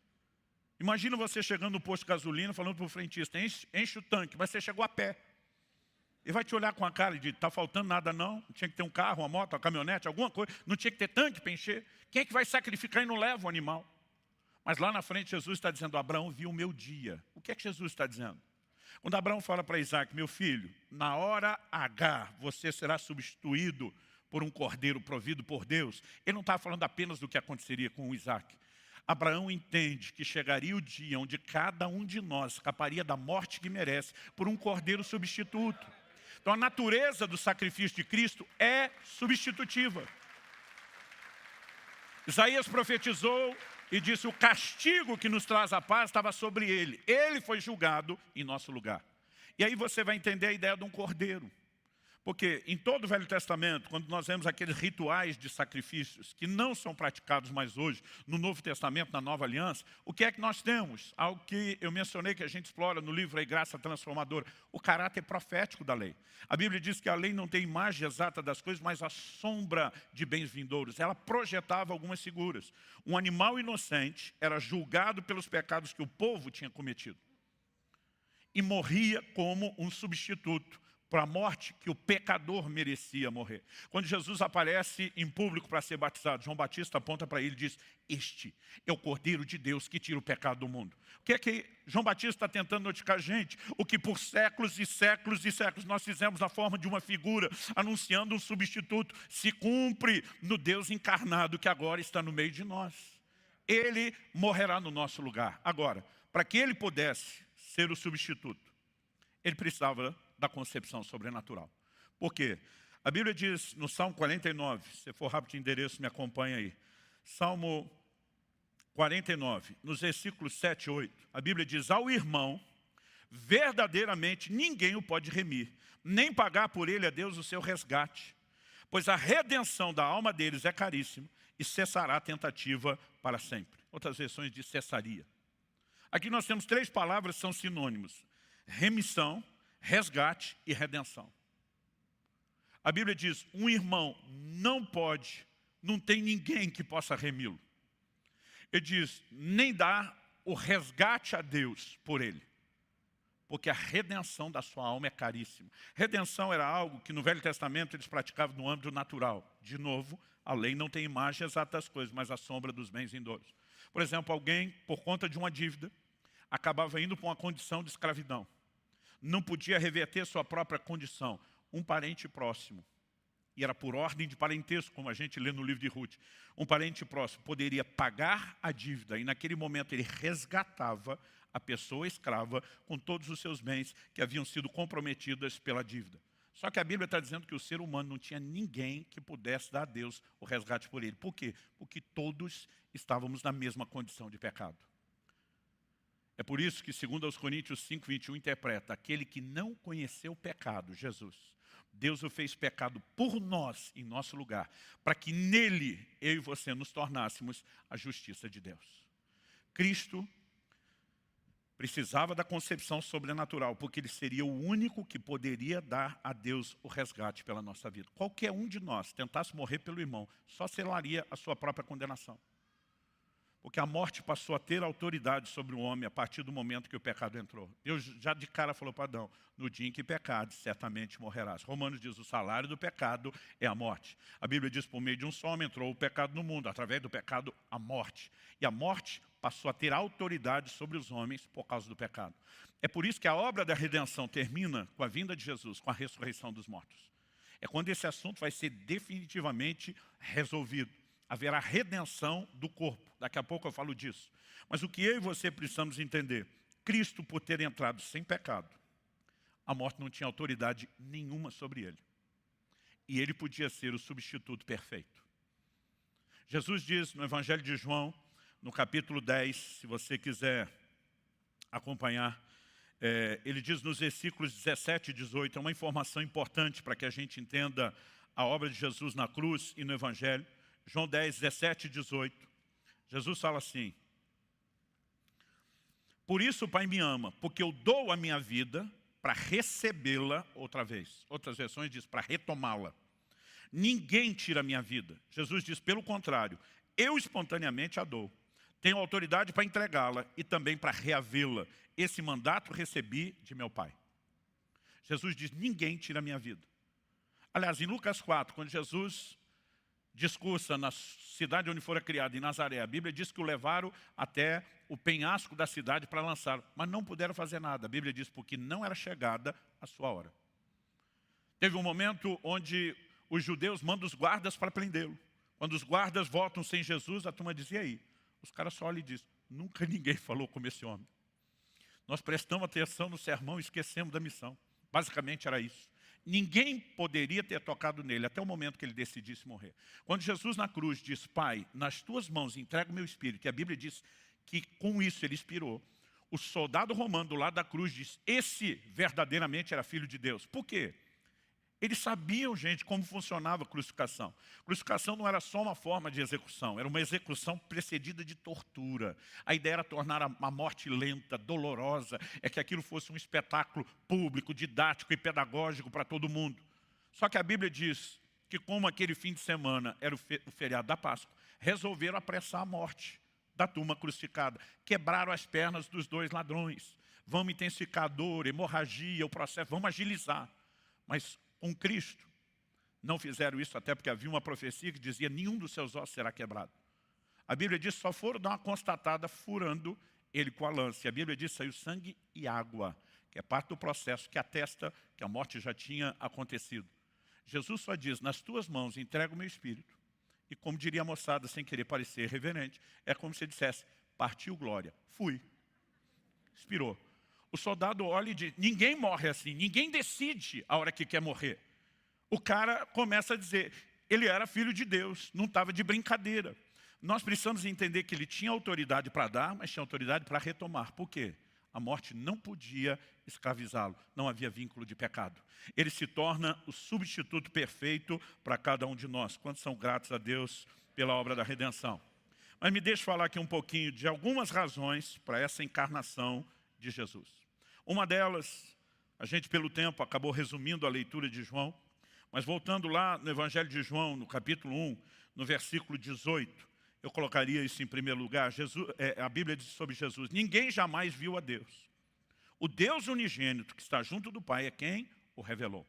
Imagina você chegando no posto de gasolina, falando para o frentista, enche o tanque, mas você chegou a pé. Ele vai te olhar com a cara de, está faltando nada não, tinha que ter um carro, uma moto, uma caminhonete, alguma coisa, não tinha que ter tanque para encher. Quem é que vai sacrificar e não leva o animal? Mas lá na frente Jesus está dizendo, Abraão viu o meu dia. O que é que Jesus está dizendo? Quando Abraão fala para Isaac, meu filho, na hora H você será substituído por um cordeiro provido por Deus, ele não está falando apenas do que aconteceria com o Isaac. Abraão entende que chegaria o dia onde cada um de nós escaparia da morte que merece por um cordeiro substituto. Então a natureza do sacrifício de Cristo é substitutiva. Isaías profetizou e disse: o castigo que nos traz a paz estava sobre ele. Ele foi julgado em nosso lugar. E aí você vai entender a ideia de um cordeiro. Porque em todo o Velho Testamento, quando nós vemos aqueles rituais de sacrifícios que não são praticados mais hoje, no Novo Testamento, na Nova Aliança, o que é que nós temos? Algo que eu mencionei, que a gente explora no livro A Graça Transformadora, o caráter profético da lei. A Bíblia diz que a lei não tem imagem exata das coisas, mas a sombra de bens vindouros. Ela projetava algumas figuras. Um animal inocente era julgado pelos pecados que o povo tinha cometido e morria como um substituto para a morte que o pecador merecia morrer. Quando Jesus aparece em público para ser batizado, João Batista aponta para ele e diz: este é o Cordeiro de Deus que tira o pecado do mundo. O que é que João Batista está tentando notificar a gente? O que por séculos e séculos e séculos nós fizemos na forma de uma figura, anunciando um substituto, se cumpre no Deus encarnado que agora está no meio de nós. Ele morrerá no nosso lugar. Agora, para que ele pudesse ser o substituto, ele precisava da concepção sobrenatural. Por quê? A Bíblia diz no Salmo 49, se for rápido de endereço, me acompanha aí. Salmo 49, nos versículos 7 e 8, a Bíblia diz: ao irmão, verdadeiramente ninguém o pode remir, nem pagar por ele a Deus o seu resgate, pois a redenção da alma deles é caríssima e cessará a tentativa para sempre. Outras versões diz cessaria. Aqui nós temos 3 palavras que são sinônimos: remissão, resgate e redenção. A Bíblia diz: um irmão não pode, não tem ninguém que possa remi-lo. Ele diz: nem dá o resgate a Deus por ele, porque a redenção da sua alma é caríssima. Redenção era algo que no Velho Testamento eles praticavam no âmbito natural. De novo, a lei não tem imagem exata das coisas, mas a sombra dos bens vindouros. Por exemplo, alguém, por conta de uma dívida, acabava indo para uma condição de escravidão. Não podia reverter sua própria condição. Um parente próximo, e era por ordem de parentesco, como a gente lê no livro de Ruth, um parente próximo poderia pagar a dívida, e naquele momento ele resgatava a pessoa escrava com todos os seus bens que haviam sido comprometidos pela dívida. Só que a Bíblia está dizendo que o ser humano não tinha ninguém que pudesse dar a Deus o resgate por ele. Por quê? Porque todos estávamos na mesma condição de pecado. É por isso que, segundo aos Coríntios 5:21, interpreta: aquele que não conheceu o pecado, Jesus, Deus o fez pecado por nós, em nosso lugar, para que nele, eu e você, nos tornássemos a justiça de Deus. Cristo precisava da concepção sobrenatural, porque ele seria o único que poderia dar a Deus o resgate pela nossa vida. Qualquer um de nós tentasse morrer pelo irmão, só selaria a sua própria condenação. Porque a morte passou a ter autoridade sobre o homem a partir do momento que o pecado entrou. Deus já de cara falou para Adão: no dia em que pecares, certamente morrerás. Romanos diz: o salário do pecado é a morte. A Bíblia diz: por meio de um só homem entrou o pecado no mundo, através do pecado a morte. E a morte passou a ter autoridade sobre os homens por causa do pecado. É por isso que a obra da redenção termina com a vinda de Jesus, com a ressurreição dos mortos. É quando esse assunto vai ser definitivamente resolvido. Haverá redenção do corpo. Daqui a pouco eu falo disso. Mas o que eu e você precisamos entender: Cristo, por ter entrado sem pecado, a morte não tinha autoridade nenhuma sobre ele. E ele podia ser o substituto perfeito. Jesus diz no Evangelho de João, no capítulo 10, se você quiser acompanhar, ele diz nos versículos 17 e 18, é uma informação importante para que a gente entenda a obra de Jesus na cruz e no Evangelho. João 10, 17 e 18, Jesus fala assim: por isso o Pai me ama, porque eu dou a minha vida para recebê-la outra vez. Outras versões diz para retomá-la. Ninguém tira a minha vida. Jesus diz, pelo contrário, eu espontaneamente a dou. Tenho autoridade para entregá-la e também para reavê-la. Esse mandato recebi de meu Pai. Jesus diz, ninguém tira a minha vida. Aliás, em Lucas 4, quando Jesus discursa na cidade onde fora criado, em Nazaré, a Bíblia diz que o levaram até o penhasco da cidade para lançá-lo, mas não puderam fazer nada. A Bíblia diz porque não era chegada a sua hora. Teve um momento onde os judeus mandam os guardas para prendê-lo. Quando os guardas voltam sem Jesus, a turma dizia: e aí, Os caras só olham e dizem, nunca ninguém falou como esse homem. Nós prestamos atenção no sermão e esquecemos da missão. Basicamente era isso. Ninguém poderia ter tocado nele até o momento que ele decidisse morrer. Quando Jesus na cruz diz, Pai, nas tuas mãos entrego o meu espírito, e a Bíblia diz que com isso ele expirou, o soldado romano do lado da cruz diz, esse verdadeiramente era filho de Deus. Por quê? Eles sabiam, gente, como funcionava a crucificação. Crucificação não era só uma forma de execução, era uma execução precedida de tortura. A ideia era tornar a morte lenta, dolorosa, é que aquilo fosse um espetáculo público, didático e pedagógico para todo mundo. Só que a Bíblia diz que como aquele fim de semana era o feriado da Páscoa, resolveram apressar a morte da turma crucificada. Quebraram as pernas dos dois ladrões. Vamos intensificar a dor, hemorragia, o processo, vamos agilizar. Mas com Cristo, não fizeram isso até porque havia uma profecia que dizia nenhum dos seus ossos será quebrado. A Bíblia diz só foram dar uma constatada furando ele com a lança. E a Bíblia diz saiu sangue e água, que é parte do processo que atesta que a morte já tinha acontecido. Jesus só diz, nas tuas mãos entrego o meu espírito. E como diria a moçada, sem querer parecer reverente, é como se dissesse, partiu glória, fui. Expirou. O soldado olha e diz, ninguém morre assim, ninguém decide a hora que quer morrer. O cara começa a dizer, ele era filho de Deus, não estava de brincadeira. Nós precisamos entender que ele tinha autoridade para dar, mas tinha autoridade para retomar. Por quê? A morte não podia escravizá-lo, não havia vínculo de pecado. Ele se torna o substituto perfeito para cada um de nós. Quantos são gratos a Deus pela obra da redenção? Mas me deixe falar aqui um pouquinho de algumas razões para essa encarnação de Jesus. Uma delas, a gente pelo tempo acabou resumindo a leitura de João, mas voltando lá no Evangelho de João, no capítulo 1, no versículo 18, eu colocaria isso em primeiro lugar. A Bíblia diz sobre Jesus, ninguém jamais viu a Deus. O Deus unigênito que está junto do Pai é quem o revelou.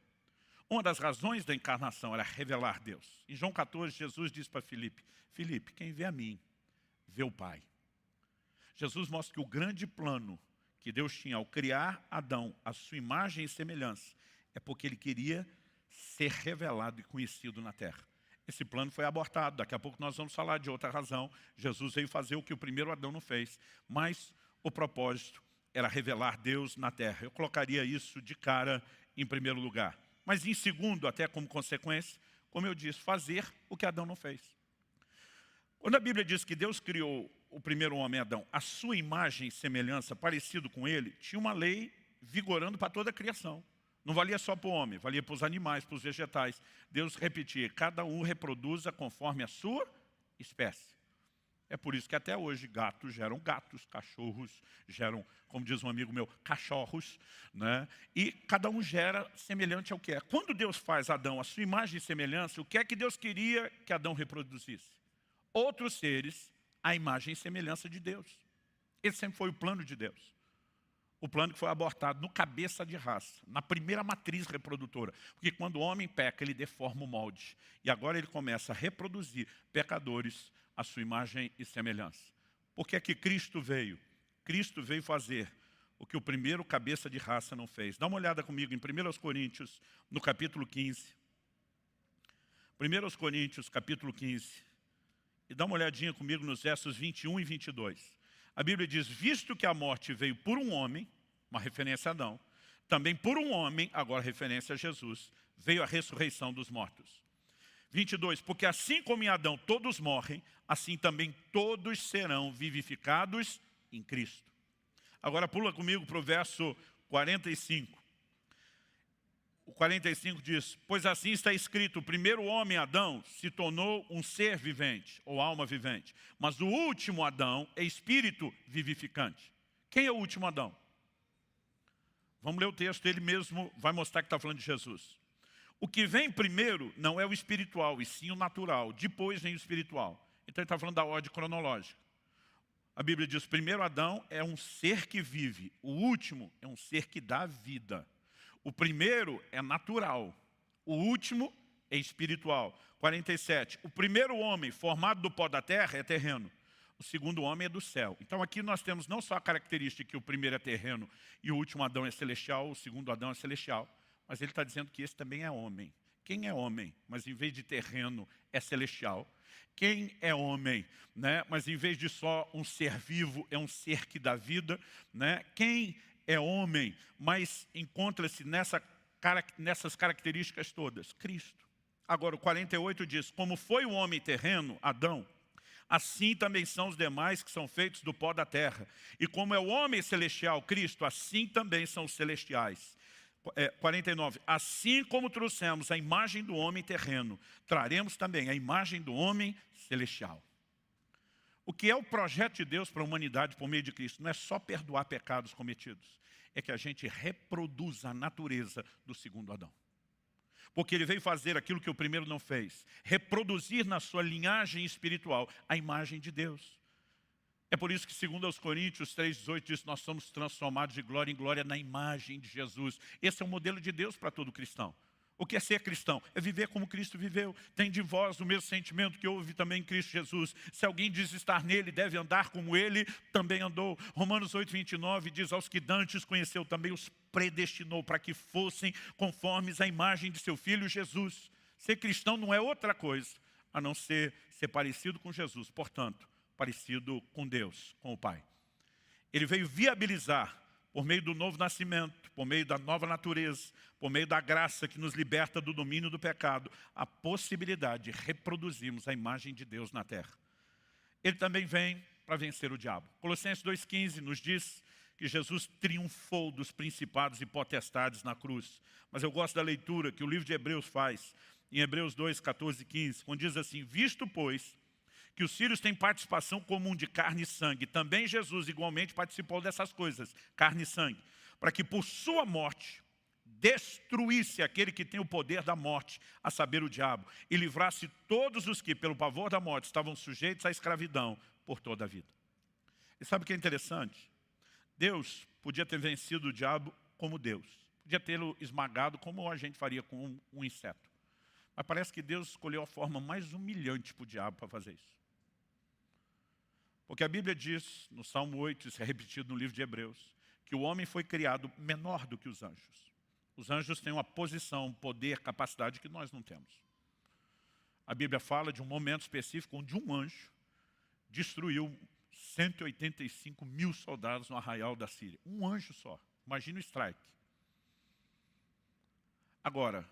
Uma das razões da encarnação era revelar Deus. Em João 14, Jesus diz para Filipe, Filipe, quem vê a mim, vê o Pai. Jesus mostra que o grande plano que Deus tinha ao criar Adão, a sua imagem e semelhança, é porque ele queria ser revelado e conhecido na terra. Esse plano foi abortado, daqui a pouco nós vamos falar de outra razão. Jesus veio fazer o que o primeiro Adão não fez, mas o propósito era revelar Deus na terra. Eu colocaria isso de cara em primeiro lugar. Mas em segundo, até como consequência, como eu disse, fazer o que Adão não fez. Quando a Bíblia diz que Deus criou o primeiro homem, Adão, a sua imagem e semelhança, parecido com ele, tinha uma lei vigorando para toda a criação. Não valia só para o homem, valia para os animais, para os vegetais. Deus repetia, cada um reproduza conforme a sua espécie. É por isso que até hoje gatos geram gatos, cachorros geram, como diz um amigo meu, cachorros, né? E cada um gera semelhante ao que é. Quando Deus faz Adão a sua imagem e semelhança, o que é que Deus queria que Adão reproduzisse? Outros seres, a imagem e semelhança de Deus. Esse sempre foi o plano de Deus. O plano que foi abortado no cabeça de raça, na primeira matriz reprodutora. Porque quando o homem peca, ele deforma o molde. E agora ele começa a reproduzir pecadores à sua imagem e semelhança. Por que é que Cristo veio? Cristo veio fazer o que o primeiro cabeça de raça não fez. Dá uma olhada comigo em 1 Coríntios, no capítulo 15. 1 Coríntios, capítulo 15. E dá uma olhadinha comigo nos versos 21 e 22. A Bíblia diz, visto que a morte veio por um homem, uma referência a Adão, também por um homem, agora referência a Jesus, veio a ressurreição dos mortos. 22, porque assim como em Adão todos morrem, assim também todos serão vivificados em Cristo. Agora pula comigo para o verso 45. O 45 diz, pois assim está escrito, o primeiro homem, Adão, se tornou um ser vivente, ou alma vivente. Mas o último Adão é espírito vivificante. Quem é o último Adão? Vamos ler o texto, ele mesmo vai mostrar que está falando de Jesus. O que vem primeiro não é o espiritual, e sim o natural. Depois vem o espiritual. Então ele está falando da ordem cronológica. A Bíblia diz, o primeiro Adão é um ser que vive. O último é um ser que dá vida. O primeiro é natural, o último é espiritual. 47, o primeiro homem formado do pó da terra é terreno, o segundo homem é do céu. Então aqui nós temos não só a característica que o primeiro é terreno e o último Adão é celestial, o segundo Adão é celestial, mas ele está dizendo que esse também é homem. Quem é homem, mas em vez de terreno é celestial? Quem é homem, né? Mas em vez de só um ser vivo, é um ser que dá vida, né? Quem é homem, mas encontra-se nessas características todas? Cristo. Agora, o 48 diz, como foi o homem terreno, Adão, assim também são os demais que são feitos do pó da terra. E como é o homem celestial, Cristo, assim também são os celestiais. 49, assim como trouxemos a imagem do homem terreno, traremos também a imagem do homem celestial. O que é o projeto de Deus para a humanidade por meio de Cristo? Não é só perdoar pecados cometidos, é que a gente reproduza a natureza do segundo Adão. Porque ele veio fazer aquilo que o primeiro não fez, reproduzir na sua linhagem espiritual a imagem de Deus. É por isso que, segundo aos Coríntios 3,18, diz, nós somos transformados de glória em glória na imagem de Jesus. Esse é o modelo de Deus para todo cristão. O que é ser cristão? É viver como Cristo viveu. Tem de vós o mesmo sentimento que houve também em Cristo Jesus. Se alguém diz estar nele, deve andar como ele também andou. Romanos 8,29 diz, aos que dantes conheceu também os predestinou para que fossem conformes à imagem de seu Filho Jesus. Ser cristão não é outra coisa, a não ser parecido com Jesus. Portanto, parecido com Deus, com o Pai. Ele veio viabilizar, por meio do novo nascimento, por meio da nova natureza, por meio da graça que nos liberta do domínio do pecado, a possibilidade de reproduzirmos a imagem de Deus na terra. Ele também vem para vencer o diabo. Colossenses 2,15 nos diz que Jesus triunfou dos principados e potestades na cruz. Mas eu gosto da leitura que o livro de Hebreus faz, em Hebreus 2, 14 e 15, quando diz assim, visto, pois, que os filhos têm participação comum de carne e sangue, também Jesus igualmente participou dessas coisas, carne e sangue, para que por sua morte destruísse aquele que tem o poder da morte, a saber, o diabo, e livrasse todos os que, pelo pavor da morte, estavam sujeitos à escravidão por toda a vida. E sabe o que é interessante? Deus podia ter vencido o diabo como Deus, podia tê-lo esmagado como a gente faria com um inseto. Mas parece que Deus escolheu a forma mais humilhante para o diabo para fazer isso. Porque a Bíblia diz, no Salmo 8, isso é repetido no livro de Hebreus, que o homem foi criado menor do que os anjos. Os anjos têm uma posição, poder, capacidade que nós não temos. A Bíblia fala de um momento específico onde um anjo destruiu 185 mil soldados no arraial da Síria. Um anjo só. Imagina o strike. Agora,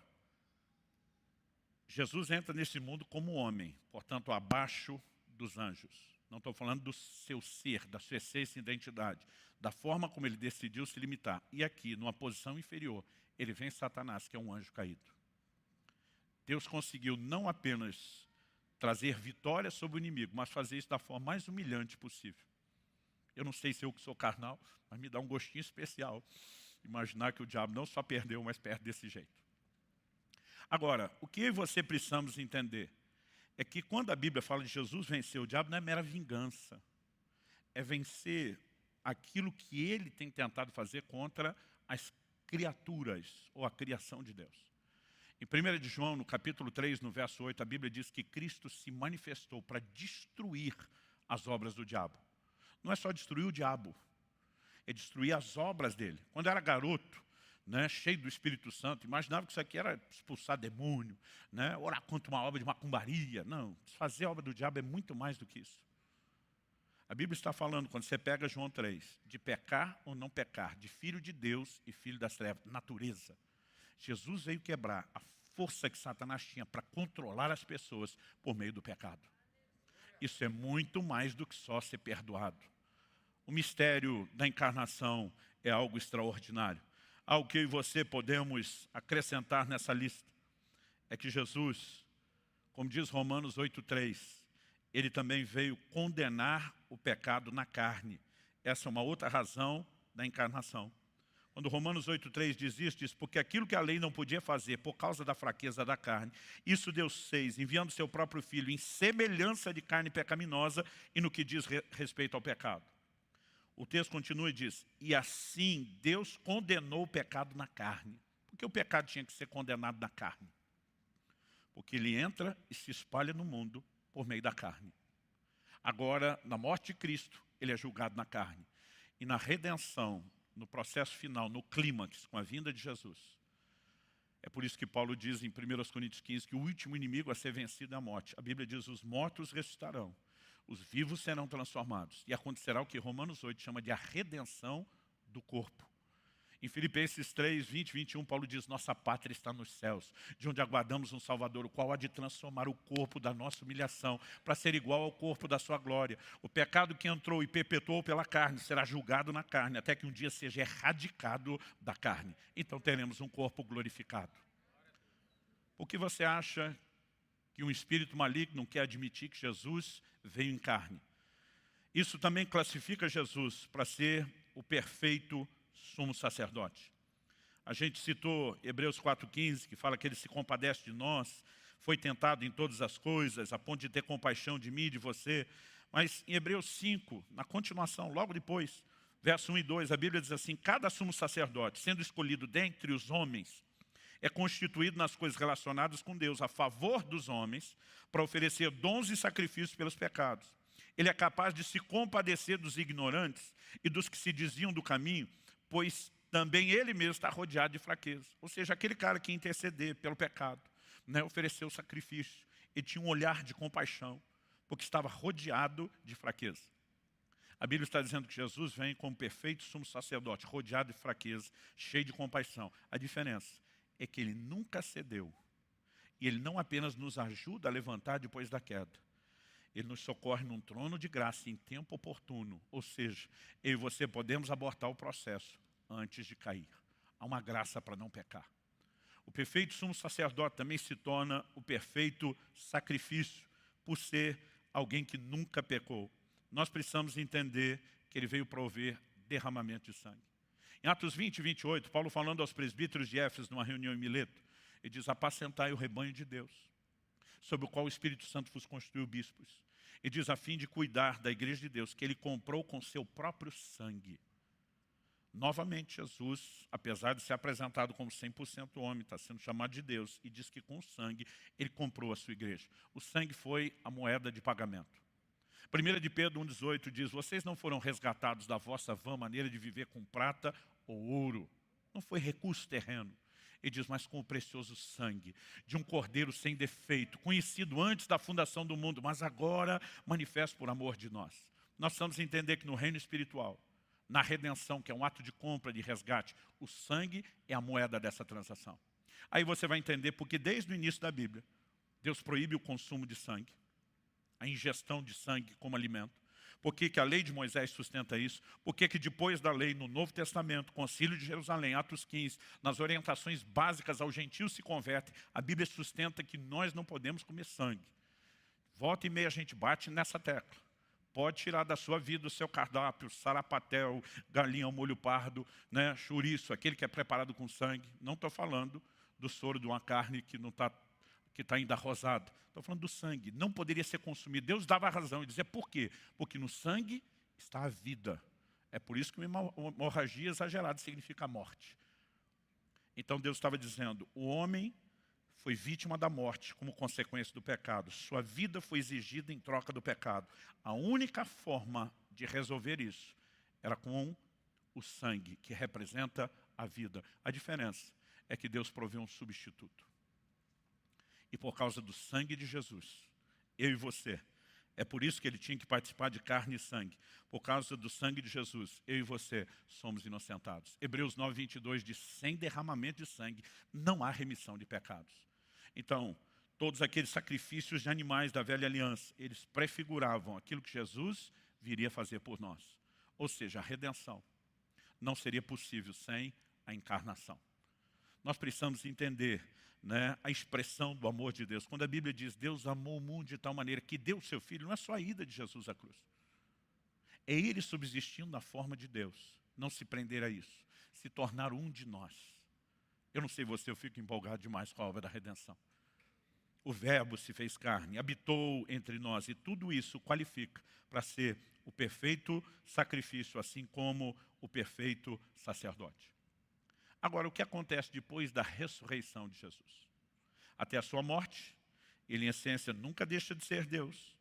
Jesus entra nesse mundo como homem, portanto, abaixo dos anjos. Não estou falando do seu ser, da sua essência e identidade, da forma como ele decidiu se limitar. E aqui, numa posição inferior, ele vem Satanás, que é um anjo caído. Deus conseguiu não apenas trazer vitória sobre o inimigo, mas fazer isso da forma mais humilhante possível. Eu não sei se eu que sou carnal, mas me dá um gostinho especial imaginar que o diabo não só perdeu, mas perde desse jeito. Agora, o que eu e você precisamos entender é que quando a Bíblia fala de Jesus vencer o diabo, não é mera vingança. É vencer aquilo que ele tem tentado fazer contra as criaturas ou a criação de Deus. Em 1 de João, no capítulo 3, no verso 8, a Bíblia diz que Cristo se manifestou para destruir as obras do diabo. Não é só destruir o diabo, é destruir as obras dele. Quando eu era garoto, cheio do Espírito Santo, imaginava que isso aqui era expulsar demônio, orar contra uma obra de macumbaria. Não, fazer a obra do diabo é muito mais do que isso. A Bíblia está falando, quando você pega João 3, de pecar ou não pecar, de filho de Deus e filho das trevas, natureza. Jesus veio quebrar a força que Satanás tinha para controlar as pessoas por meio do pecado. Isso é muito mais do que só ser perdoado. O mistério da encarnação é algo extraordinário. Algo que eu e você podemos acrescentar nessa lista é que Jesus, como diz Romanos 8,3, ele também veio condenar o pecado na carne. Essa é uma outra razão da encarnação. Quando Romanos 8,3 diz isso, diz, porque aquilo que a lei não podia fazer por causa da fraqueza da carne, isso Deus fez, enviando seu próprio Filho em semelhança de carne pecaminosa e no que diz respeito ao pecado. O texto continua e diz, e assim Deus condenou o pecado na carne. Por que o pecado tinha que ser condenado na carne? Porque ele entra e se espalha no mundo por meio da carne. Agora, na morte de Cristo, ele é julgado na carne. E na redenção, no processo final, no clímax, com a vinda de Jesus, É por isso que Paulo diz em 1 Coríntios 15 que o último inimigo a ser vencido é a morte. A Bíblia diz: os mortos ressuscitarão, os vivos serão transformados. E acontecerá o que Romanos 8 chama de a redenção do corpo. Em Filipenses 3, 20, 21, Paulo diz: nossa pátria está nos céus, de onde aguardamos um Salvador, o qual há de transformar o corpo da nossa humilhação, para ser igual ao corpo da sua glória. O pecado que entrou e perpetuou pela carne será julgado na carne, até que um dia seja erradicado da carne. Então teremos um corpo glorificado. Por que você acha que um espírito maligno quer admitir que Jesus veio em carne? Isso também classifica Jesus para ser o perfeito sumo sacerdote. A gente citou Hebreus 4,15, que fala que ele se compadece de nós, foi tentado em todas as coisas, a ponto de ter compaixão de mim e de você. Mas em Hebreus 5, na continuação, logo depois, verso 1 e 2, a Bíblia diz assim: cada sumo sacerdote, sendo escolhido dentre os homens, é constituído nas coisas relacionadas com Deus, a favor dos homens, para oferecer dons e sacrifícios pelos pecados. Ele é capaz de se compadecer dos ignorantes e dos que se desviam do caminho, pois também ele mesmo está rodeado de fraqueza. Ou seja, aquele cara que ia interceder pelo pecado, né, ofereceu sacrifício. Ele tinha um olhar de compaixão, porque estava rodeado de fraqueza. A Bíblia está dizendo que Jesus vem como perfeito sumo sacerdote, rodeado de fraqueza, cheio de compaixão. A diferença é que ele nunca cedeu. E ele não apenas nos ajuda a levantar depois da queda. Ele nos socorre num trono de graça em tempo oportuno. Ou seja, eu e você podemos abortar o processo antes de cair. Há uma graça para não pecar. O perfeito sumo sacerdote também se torna o perfeito sacrifício, por ser alguém que nunca pecou. Nós precisamos entender que ele veio prover derramamento de sangue. Em Atos 20 e 28, Paulo falando aos presbíteros de Éfeso, numa reunião em Mileto, ele diz: apacentai o rebanho de Deus, sobre o qual o Espírito Santo vos constituiu bispos. Ele diz: a fim de cuidar da igreja de Deus, que ele comprou com seu próprio sangue. Novamente, Jesus, apesar de ser apresentado como 100% homem, está sendo chamado de Deus, e diz que com o sangue ele comprou a sua igreja. O sangue foi a moeda de pagamento. 1 de Pedro 1,18 diz: vocês não foram resgatados da vossa vã maneira de viver com prata ou ouro. Não foi recurso terreno. Ele diz: mas com o precioso sangue de um cordeiro sem defeito, conhecido antes da fundação do mundo, mas agora manifesto por amor de nós. Nós precisamos entender que no reino espiritual, na redenção, que é um ato de compra, de resgate, o sangue é a moeda dessa transação. Aí você vai entender porque desde o início da Bíblia, Deus proíbe o consumo de sangue, a ingestão de sangue como alimento. Por que a lei de Moisés sustenta isso? Por que depois da lei, no Novo Testamento, Concílio de Jerusalém, Atos 15, nas orientações básicas ao gentio se converte, a Bíblia sustenta que nós não podemos comer sangue. Volta e meia a gente bate nessa tecla. Pode tirar da sua vida o seu cardápio, sarapatel, galinha ao molho pardo, né, chouriço, aquele que é preparado com sangue. Não estou falando do soro de uma carne que não está ainda rosada. Estou falando do sangue. Não poderia ser consumido. Deus dava a razão e dizia: por quê? Porque no sangue está a vida. É por isso que uma hemorragia exagerada significa morte. Então Deus estava dizendo: o homem foi vítima da morte como consequência do pecado. Sua vida foi exigida em troca do pecado. A única forma de resolver isso era com o sangue, que representa a vida. A diferença é que Deus proveu um substituto. E por causa do sangue de Jesus, eu e você, é por isso que ele tinha que participar de carne e sangue. Por causa do sangue de Jesus, eu e você somos inocentados. Hebreus 9, 22 diz: sem derramamento de sangue não há remissão de pecados. Então, todos aqueles sacrifícios de animais da velha aliança, eles prefiguravam aquilo que Jesus viria fazer por nós. Ou seja, a redenção não seria possível sem a encarnação. Nós precisamos entender, né, a expressão do amor de Deus. Quando a Bíblia diz: Deus amou o mundo de tal maneira que deu o seu Filho, não é só a ida de Jesus à cruz. É ele subsistindo na forma de Deus. Não se prender a isso. Se tornar um de nós. Eu não sei você, eu fico empolgado demais com a obra da redenção. O Verbo se fez carne, habitou entre nós, e tudo isso qualifica para ser o perfeito sacrifício, assim como o perfeito sacerdote. Agora, o que acontece depois da ressurreição de Jesus? Até a sua morte, ele em essência nunca deixa de ser Deus.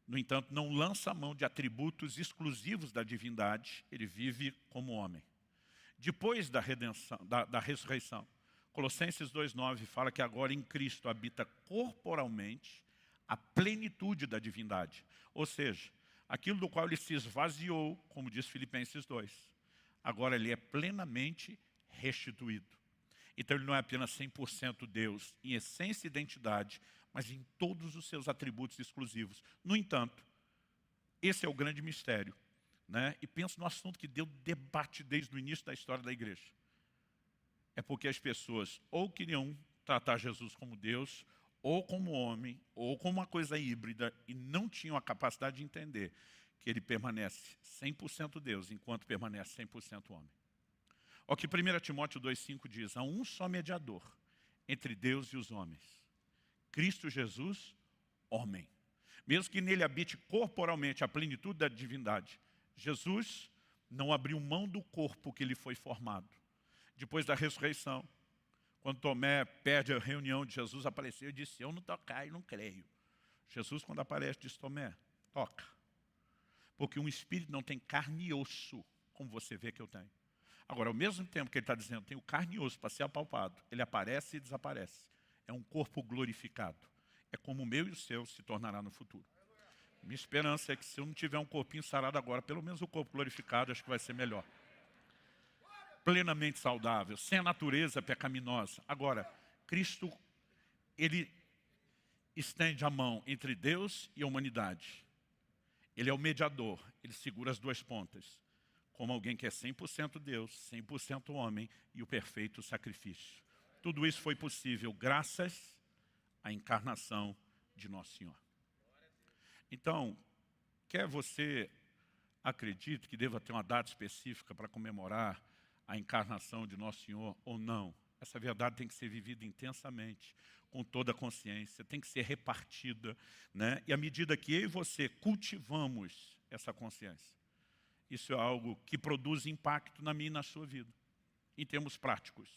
No entanto, não lança a mão de atributos exclusivos da divindade, ele vive como homem. Depois da redenção, da ressurreição, Colossenses 2,9 fala que agora em Cristo habita corporalmente a plenitude da divindade. Ou seja, aquilo do qual ele se esvaziou, como diz Filipenses 2, agora ele é plenamente restituído. Então ele não é apenas 100% Deus em essência e identidade, mas em todos os seus atributos exclusivos. No entanto, esse é o grande mistério, né? E penso no assunto que deu debate desde o início da história da igreja. É porque as pessoas ou queriam tratar Jesus como Deus, ou como homem, ou como uma coisa híbrida, e não tinham a capacidade de entender que ele permanece 100% Deus, enquanto permanece 100% homem. O que 1 Timóteo 2,5 diz: há um só mediador entre Deus e os homens, Cristo Jesus, homem. Mesmo que nele habite corporalmente a plenitude da divindade, Jesus não abriu mão do corpo que lhe foi formado. Depois da ressurreição, quando Tomé perde a reunião de Jesus, apareceu e disse: eu não tocar e não creio. Jesus, quando aparece, diz: Tomé, toca. Porque um espírito não tem carne e osso, como você vê que eu tenho. Agora, ao mesmo tempo que ele está dizendo, tenho carne e osso para ser apalpado, ele aparece e desaparece. É um corpo glorificado. É como o meu e o seu se tornará no futuro. Minha esperança é que se eu não tiver um corpinho sarado agora, pelo menos o corpo glorificado, acho que vai ser melhor. Plenamente saudável, sem a natureza pecaminosa. Agora, Cristo, ele estende a mão entre Deus e a humanidade. Ele é o mediador, ele segura as duas pontas, como alguém que é 100% Deus, 100% homem e o perfeito sacrifício. Tudo isso foi possível graças à encarnação de Nosso Senhor. Então, quer você acredite que deva ter uma data específica para comemorar a encarnação de Nosso Senhor ou não, essa verdade tem que ser vivida intensamente, com toda a consciência, tem que ser repartida, né? E à medida que eu e você cultivamos essa consciência, isso é algo que produz impacto na minha e na sua vida, em termos práticos.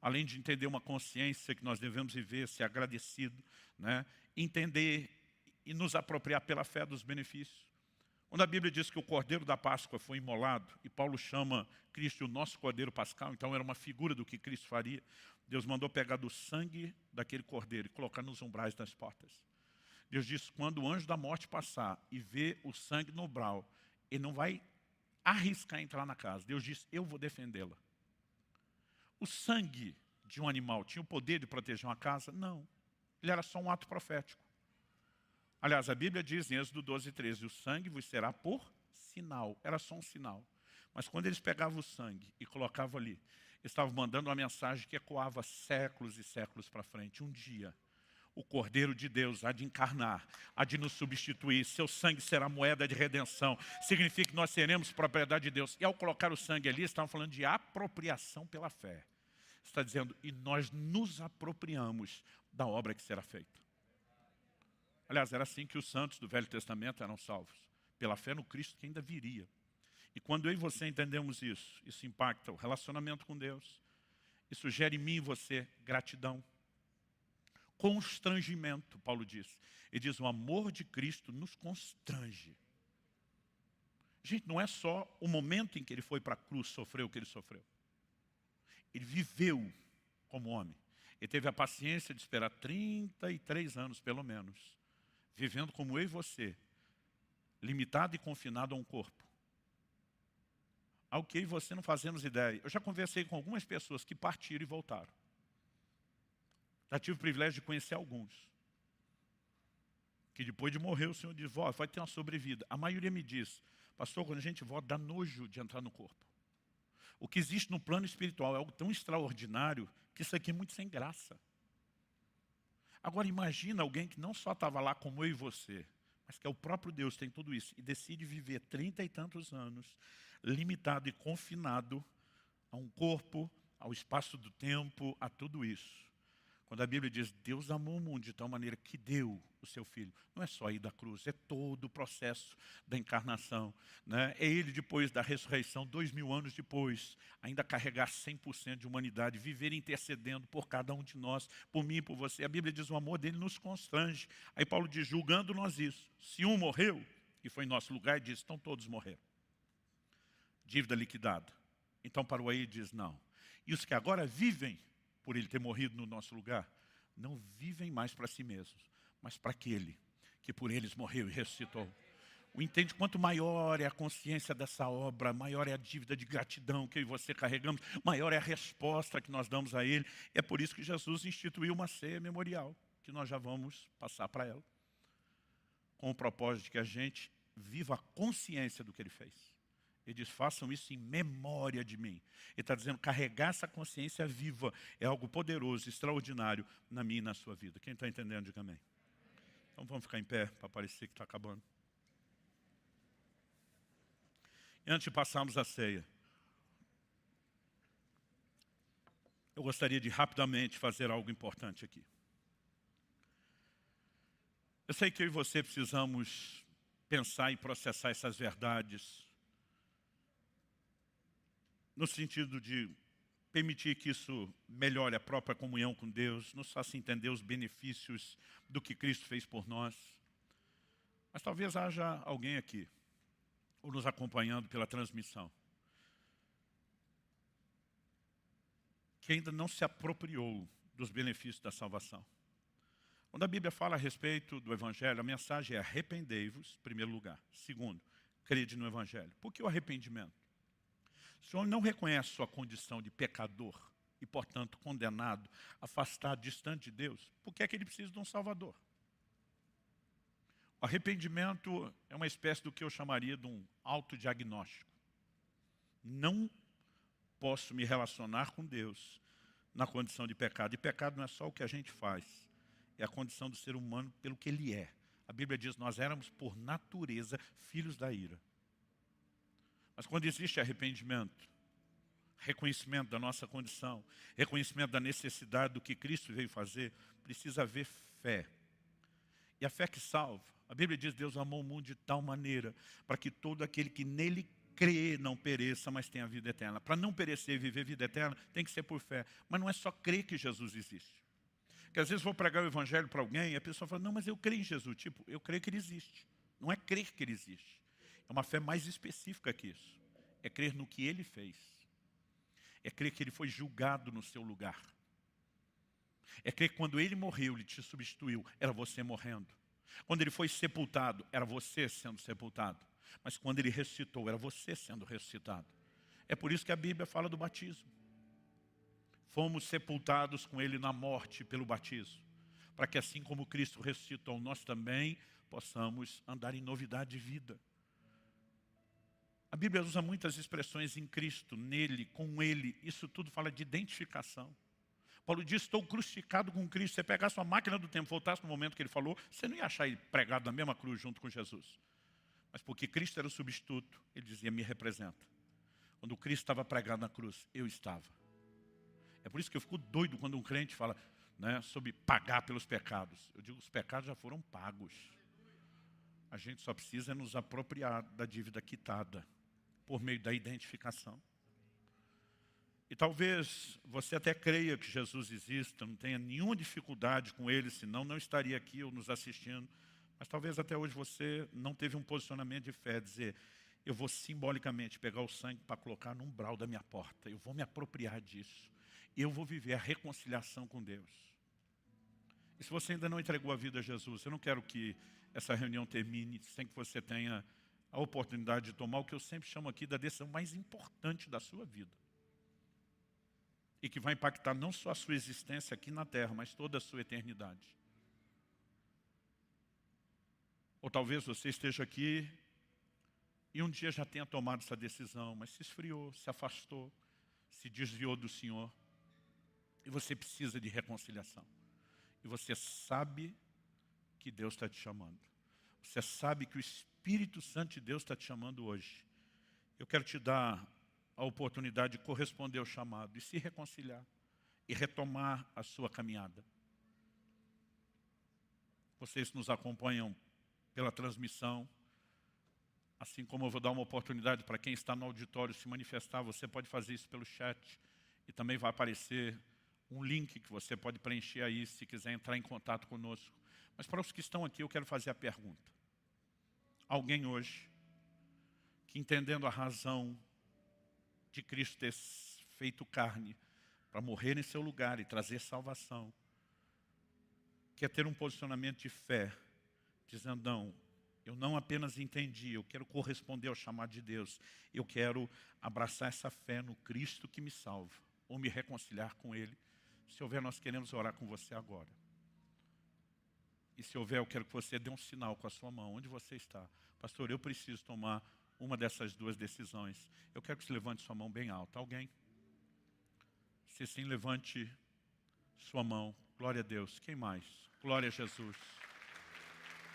Além de entender uma consciência que nós devemos viver, ser agradecido, né? Entender e nos apropriar pela fé dos benefícios. Quando a Bíblia diz que o Cordeiro da Páscoa foi imolado, e Paulo chama Cristo o nosso Cordeiro Pascal, então era uma figura do que Cristo faria, Deus mandou pegar do sangue daquele Cordeiro e colocar nos umbrais das portas. Deus disse, quando o anjo da morte passar e ver o sangue no umbral, ele não vai arriscar entrar na casa. Deus disse, eu vou defendê-la. O sangue de um animal tinha o poder de proteger uma casa? Não. Ele era só um ato profético. Aliás, a Bíblia diz em Êxodo 12:13, o sangue vos será por sinal. Era só um sinal. Mas quando eles pegavam o sangue e colocavam ali, eles estavam mandando uma mensagem que ecoava séculos e séculos para frente. Um dia, o Cordeiro de Deus há de encarnar, há de nos substituir. Seu sangue será moeda de redenção. Significa que nós seremos propriedade de Deus. E ao colocar o sangue ali, estavam falando de apropriação pela fé. Está dizendo, e nós nos apropriamos da obra que será feita. Aliás, era assim que os santos do Velho Testamento eram salvos, pela fé no Cristo que ainda viria. E quando eu e você entendemos isso impacta o relacionamento com Deus, isso gera em mim e você gratidão, constrangimento, Paulo diz. Ele diz, o amor de Cristo nos constrange. Gente, não é só o momento em que ele foi para a cruz, sofreu o que ele sofreu. Ele viveu como homem. Ele teve a paciência de esperar 33 anos, pelo menos, vivendo como eu e você, limitado e confinado a um corpo. Ao que eu e você não fazemos ideia. Eu já conversei com algumas pessoas que partiram e voltaram. Já tive o privilégio de conhecer alguns. Que depois de morrer o Senhor diz, vó, vai ter uma sobrevida. A maioria me diz, pastor, quando a gente volta, dá nojo de entrar no corpo. O que existe no plano espiritual é algo tão extraordinário que isso aqui é muito sem graça. Agora imagina alguém que não só estava lá como eu e você, mas que é o próprio Deus, tem tudo isso, e decide viver 30 e tantos anos, limitado e confinado a um corpo, ao espaço do tempo, a tudo isso. Quando a Bíblia diz, Deus amou o mundo de tal maneira que deu o seu Filho. Não é só ir da cruz, é todo o processo da encarnação, né? É Ele depois da ressurreição, 2000 anos depois, ainda carregar 100% de humanidade, viver intercedendo por cada um de nós, por mim e por você. A Bíblia diz, o amor dele nos constrange. Aí Paulo diz, julgando nós isso. Se um morreu, e foi em nosso lugar, ele diz, então todos morreram. Dívida liquidada. Então parou aí e diz, não. E os que agora vivem, por Ele ter morrido no nosso lugar, não vivem mais para si mesmos, mas para aquele que por eles morreu e ressuscitou. Entende? Quanto maior é a consciência dessa obra, maior é a dívida de gratidão que eu e você carregamos, maior é a resposta que nós damos a Ele. É por isso que Jesus instituiu uma ceia memorial, que nós já vamos passar para ela, com o propósito de que a gente viva a consciência do que Ele fez. Ele diz, façam isso em memória de mim. Ele está dizendo, carregar essa consciência viva é algo poderoso, extraordinário na minha e na sua vida. Quem está entendendo, diga amém. Então vamos ficar em pé para parecer que está acabando. E antes de passarmos a ceia, eu gostaria de rapidamente fazer algo importante aqui. Eu sei que eu e você precisamos pensar e processar essas verdades no sentido de permitir que isso melhore a própria comunhão com Deus, nos faça entender os benefícios do que Cristo fez por nós. Mas talvez haja alguém aqui, ou nos acompanhando pela transmissão, que ainda não se apropriou dos benefícios da salvação. Quando a Bíblia fala a respeito do Evangelho, a mensagem é arrependei-vos, em primeiro lugar. Segundo, crede no Evangelho. Por que o arrependimento? Se o homem não reconhece sua condição de pecador e, portanto, condenado, afastado, distante de Deus, por que é que ele precisa de um Salvador? O arrependimento é uma espécie do que eu chamaria de um autodiagnóstico. Não posso me relacionar com Deus na condição de pecado. E pecado não é só o que a gente faz, é a condição do ser humano pelo que ele é. A Bíblia diz, nós éramos por natureza filhos da ira. Mas quando existe arrependimento, reconhecimento da nossa condição, reconhecimento da necessidade do que Cristo veio fazer, precisa haver fé. E a fé que salva, a Bíblia diz, Deus amou o mundo de tal maneira para que todo aquele que nele crê não pereça, mas tenha vida eterna. Para não perecer e viver vida eterna, tem que ser por fé. Mas não é só crer que Jesus existe. Porque às vezes vou pregar o Evangelho para alguém e a pessoa fala, não, mas eu creio em Jesus. Tipo, eu creio que Ele existe. Não é crer que Ele existe. É uma fé mais específica que isso. É crer no que Ele fez. É crer que Ele foi julgado no seu lugar. É crer que quando Ele morreu, Ele te substituiu, era você morrendo. Quando Ele foi sepultado, era você sendo sepultado. Mas quando Ele ressuscitou, era você sendo ressuscitado. É por isso que a Bíblia fala do batismo. Fomos sepultados com Ele na morte pelo batismo. Para que assim como Cristo ressuscitou, nós também possamos andar em novidade de vida. A Bíblia usa muitas expressões em Cristo, nele, com Ele. Isso tudo fala de identificação. Paulo diz, estou crucificado com Cristo. Você pegasse uma máquina do tempo, voltasse no momento que ele falou, você não ia achar ele pregado na mesma cruz junto com Jesus. Mas porque Cristo era o substituto, ele dizia, me representa. Quando Cristo estava pregado na cruz, eu estava. É por isso que eu fico doido quando um crente fala, né, sobre pagar pelos pecados. Eu digo, os pecados já foram pagos. A gente só precisa nos apropriar da dívida quitada, por meio da identificação. E talvez você até creia que Jesus exista, não tenha nenhuma dificuldade com Ele, senão não estaria aqui ou nos assistindo. Mas talvez até hoje você não teve um posicionamento de fé, dizer, eu vou simbolicamente pegar o sangue para colocar no umbral da minha porta, eu vou me apropriar disso, eu vou viver a reconciliação com Deus. E se você ainda não entregou a vida a Jesus, eu não quero que essa reunião termine sem que você tenha a oportunidade de tomar o que eu sempre chamo aqui da decisão mais importante da sua vida. E que vai impactar não só a sua existência aqui na terra, mas toda a sua eternidade. Ou talvez você esteja aqui e um dia já tenha tomado essa decisão, mas se esfriou, se afastou, se desviou do Senhor. E você precisa de reconciliação. E você sabe que Deus está te chamando. Você sabe que o Espírito Santo de Deus está te chamando hoje. Eu quero te dar a oportunidade de corresponder ao chamado e se reconciliar e retomar a sua caminhada. Vocês que nos acompanham pela transmissão, assim como eu vou dar uma oportunidade para quem está no auditório se manifestar, você pode fazer isso pelo chat e também vai aparecer um link que você pode preencher aí se quiser entrar em contato conosco. Mas para os que estão aqui eu quero fazer a pergunta. Alguém hoje que entendendo a razão de Cristo ter feito carne para morrer em seu lugar e trazer salvação. Quer ter um posicionamento de fé, dizendo, não, eu não apenas entendi, eu quero corresponder ao chamado de Deus. Eu quero abraçar essa fé no Cristo que me salva, ou me reconciliar com Ele. Se houver, nós queremos orar com você agora. E se houver, eu quero que você dê um sinal com a sua mão. Onde você está? Pastor, eu preciso tomar uma dessas duas decisões. Eu quero que você levante sua mão bem alta. Alguém? Se sim, levante sua mão. Glória a Deus. Quem mais? Glória a Jesus.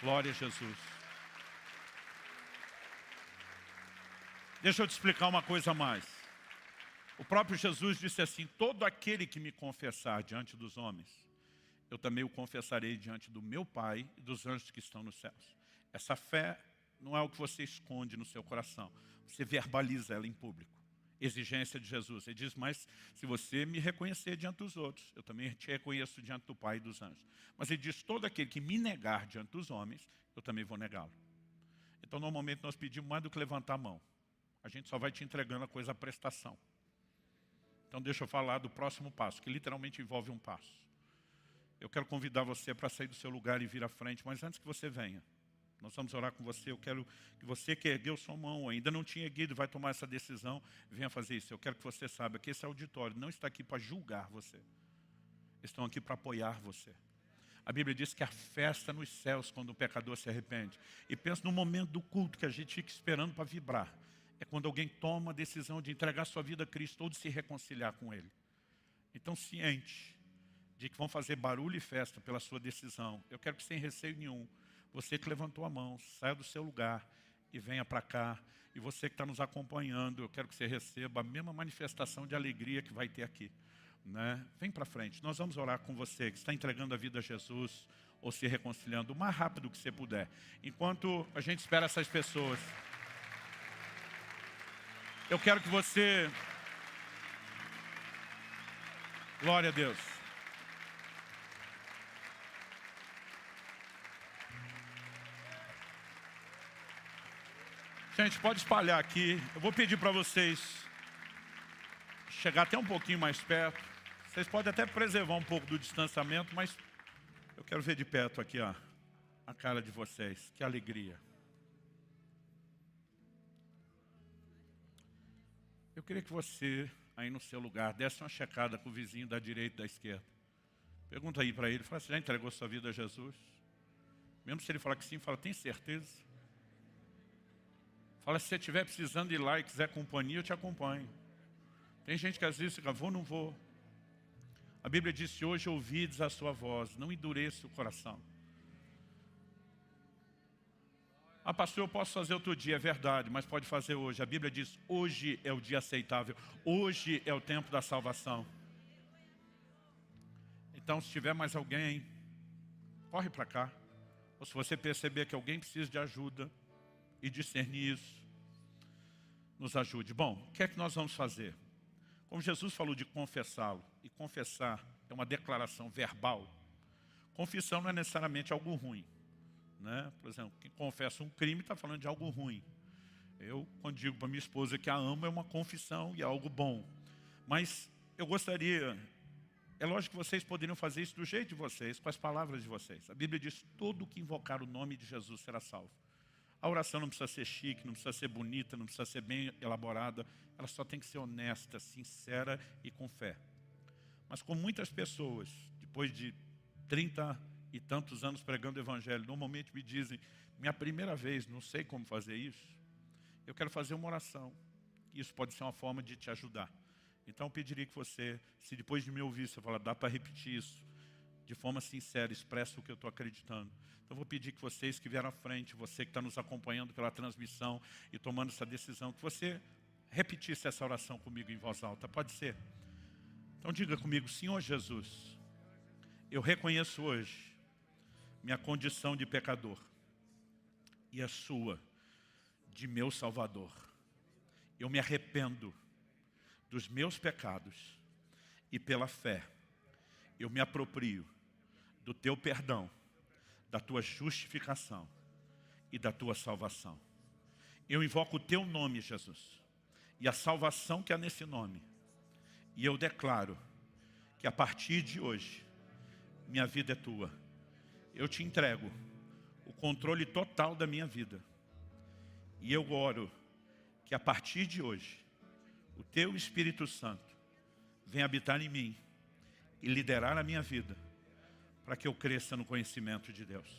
Glória a Jesus. Deixa eu te explicar uma coisa a mais. O próprio Jesus disse assim, todo aquele que me confessar diante dos homens, eu também o confessarei diante do meu Pai e dos anjos que estão nos céus. Essa fé não é o que você esconde no seu coração. Você verbaliza ela em público. Exigência de Jesus. Ele diz, mas se você me reconhecer diante dos outros, eu também te reconheço diante do Pai e dos anjos. Mas ele diz, todo aquele que me negar diante dos homens, eu também vou negá-lo. Então, normalmente, nós pedimos mais do que levantar a mão. A gente só vai te entregando a coisa à prestação. Então, deixa eu falar do próximo passo, que literalmente envolve um passo. Eu quero convidar você para sair do seu lugar e vir à frente, mas antes que você venha, nós vamos orar com você. Eu quero que você que ergueu sua mão, ainda não tinha erguido, vai tomar essa decisão, venha fazer isso. Eu quero que você saiba que esse auditório não está aqui para julgar você. Estão aqui para apoiar você. A Bíblia diz que há festa nos céus quando o pecador se arrepende. E pensa no momento do culto que a gente fica esperando para vibrar. É quando alguém toma a decisão de entregar sua vida a Cristo ou de se reconciliar com Ele. Então, ciente de que vão fazer barulho e festa pela sua decisão, eu quero que sem receio nenhum, você que levantou a mão, saia do seu lugar e venha para cá. E você que está nos acompanhando, eu quero que você receba a mesma manifestação de alegria que vai ter aqui. Né? Vem para frente, nós vamos orar com você que está entregando a vida a Jesus ou se reconciliando o mais rápido que você puder. Enquanto a gente espera essas pessoas, eu quero que você... Glória a Deus. Gente, pode espalhar aqui. Eu vou pedir para vocês chegar até um pouquinho mais perto. Vocês podem até preservar um pouco do distanciamento, mas eu quero ver de perto aqui, ó, a cara de vocês. Que alegria. Eu queria que você, aí no seu lugar, desse uma checada com o vizinho da direita e da esquerda. Pergunta aí para ele, fala, você já entregou sua vida a Jesus? Mesmo se ele falar que sim, fala, tem certeza? Fala, se você estiver precisando ir lá e quiser companhia, eu te acompanho. Tem gente que às vezes fica, vou, não vou. A Bíblia diz, se hoje ouvides a sua voz, não endureça o coração. Ah, pastor, eu posso fazer outro dia, é verdade, mas pode fazer hoje. A Bíblia diz, hoje é o dia aceitável. Hoje é o tempo da salvação. Então, se tiver mais alguém, corre para cá. Ou se você perceber que alguém precisa de ajuda e discernir isso, nos ajude. Bom, o que é que nós vamos fazer? Como Jesus falou de confessá-lo, e confessar é uma declaração verbal, confissão não é necessariamente algo ruim. Né? Por exemplo, quem confessa um crime está falando de algo ruim. Eu, quando digo para minha esposa que a amo, é uma confissão e é algo bom. Mas eu gostaria, é lógico que vocês poderiam fazer isso do jeito de vocês, com as palavras de vocês. A Bíblia diz, todo que invocar o nome de Jesus será salvo. A oração não precisa ser chique, não precisa ser bonita, não precisa ser bem elaborada. Ela só tem que ser honesta, sincera e com fé. Mas com muitas pessoas, depois de 30 e tantos anos pregando o Evangelho, normalmente me dizem, minha primeira vez, não sei como fazer isso, eu quero fazer uma oração. Isso pode ser uma forma de te ajudar. Então eu pediria que você, se depois de me ouvir, você falar, dá para repetir isso, de forma sincera, expressa o que eu estou acreditando. Então eu vou pedir que vocês que vieram à frente, você que está nos acompanhando pela transmissão e tomando essa decisão, que você repetisse essa oração comigo em voz alta, pode ser? Então diga comigo, Senhor Jesus, eu reconheço hoje minha condição de pecador e a sua de meu Salvador. Eu me arrependo dos meus pecados e pela fé eu me aproprio do teu perdão, da tua justificação e da tua salvação. Eu invoco o teu nome, Jesus, e a salvação que há nesse nome. E eu declaro que a partir de hoje, minha vida é tua. Eu te entrego o controle total da minha vida. E eu oro que a partir de hoje, o teu Espírito Santo venha habitar em mim e liderar a minha vida para que eu cresça no conhecimento de Deus.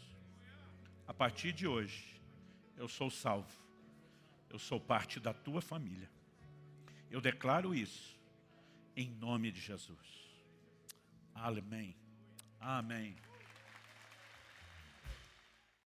A partir de hoje, eu sou salvo. Eu sou parte da tua família. Eu declaro isso em nome de Jesus. Amém. Amém.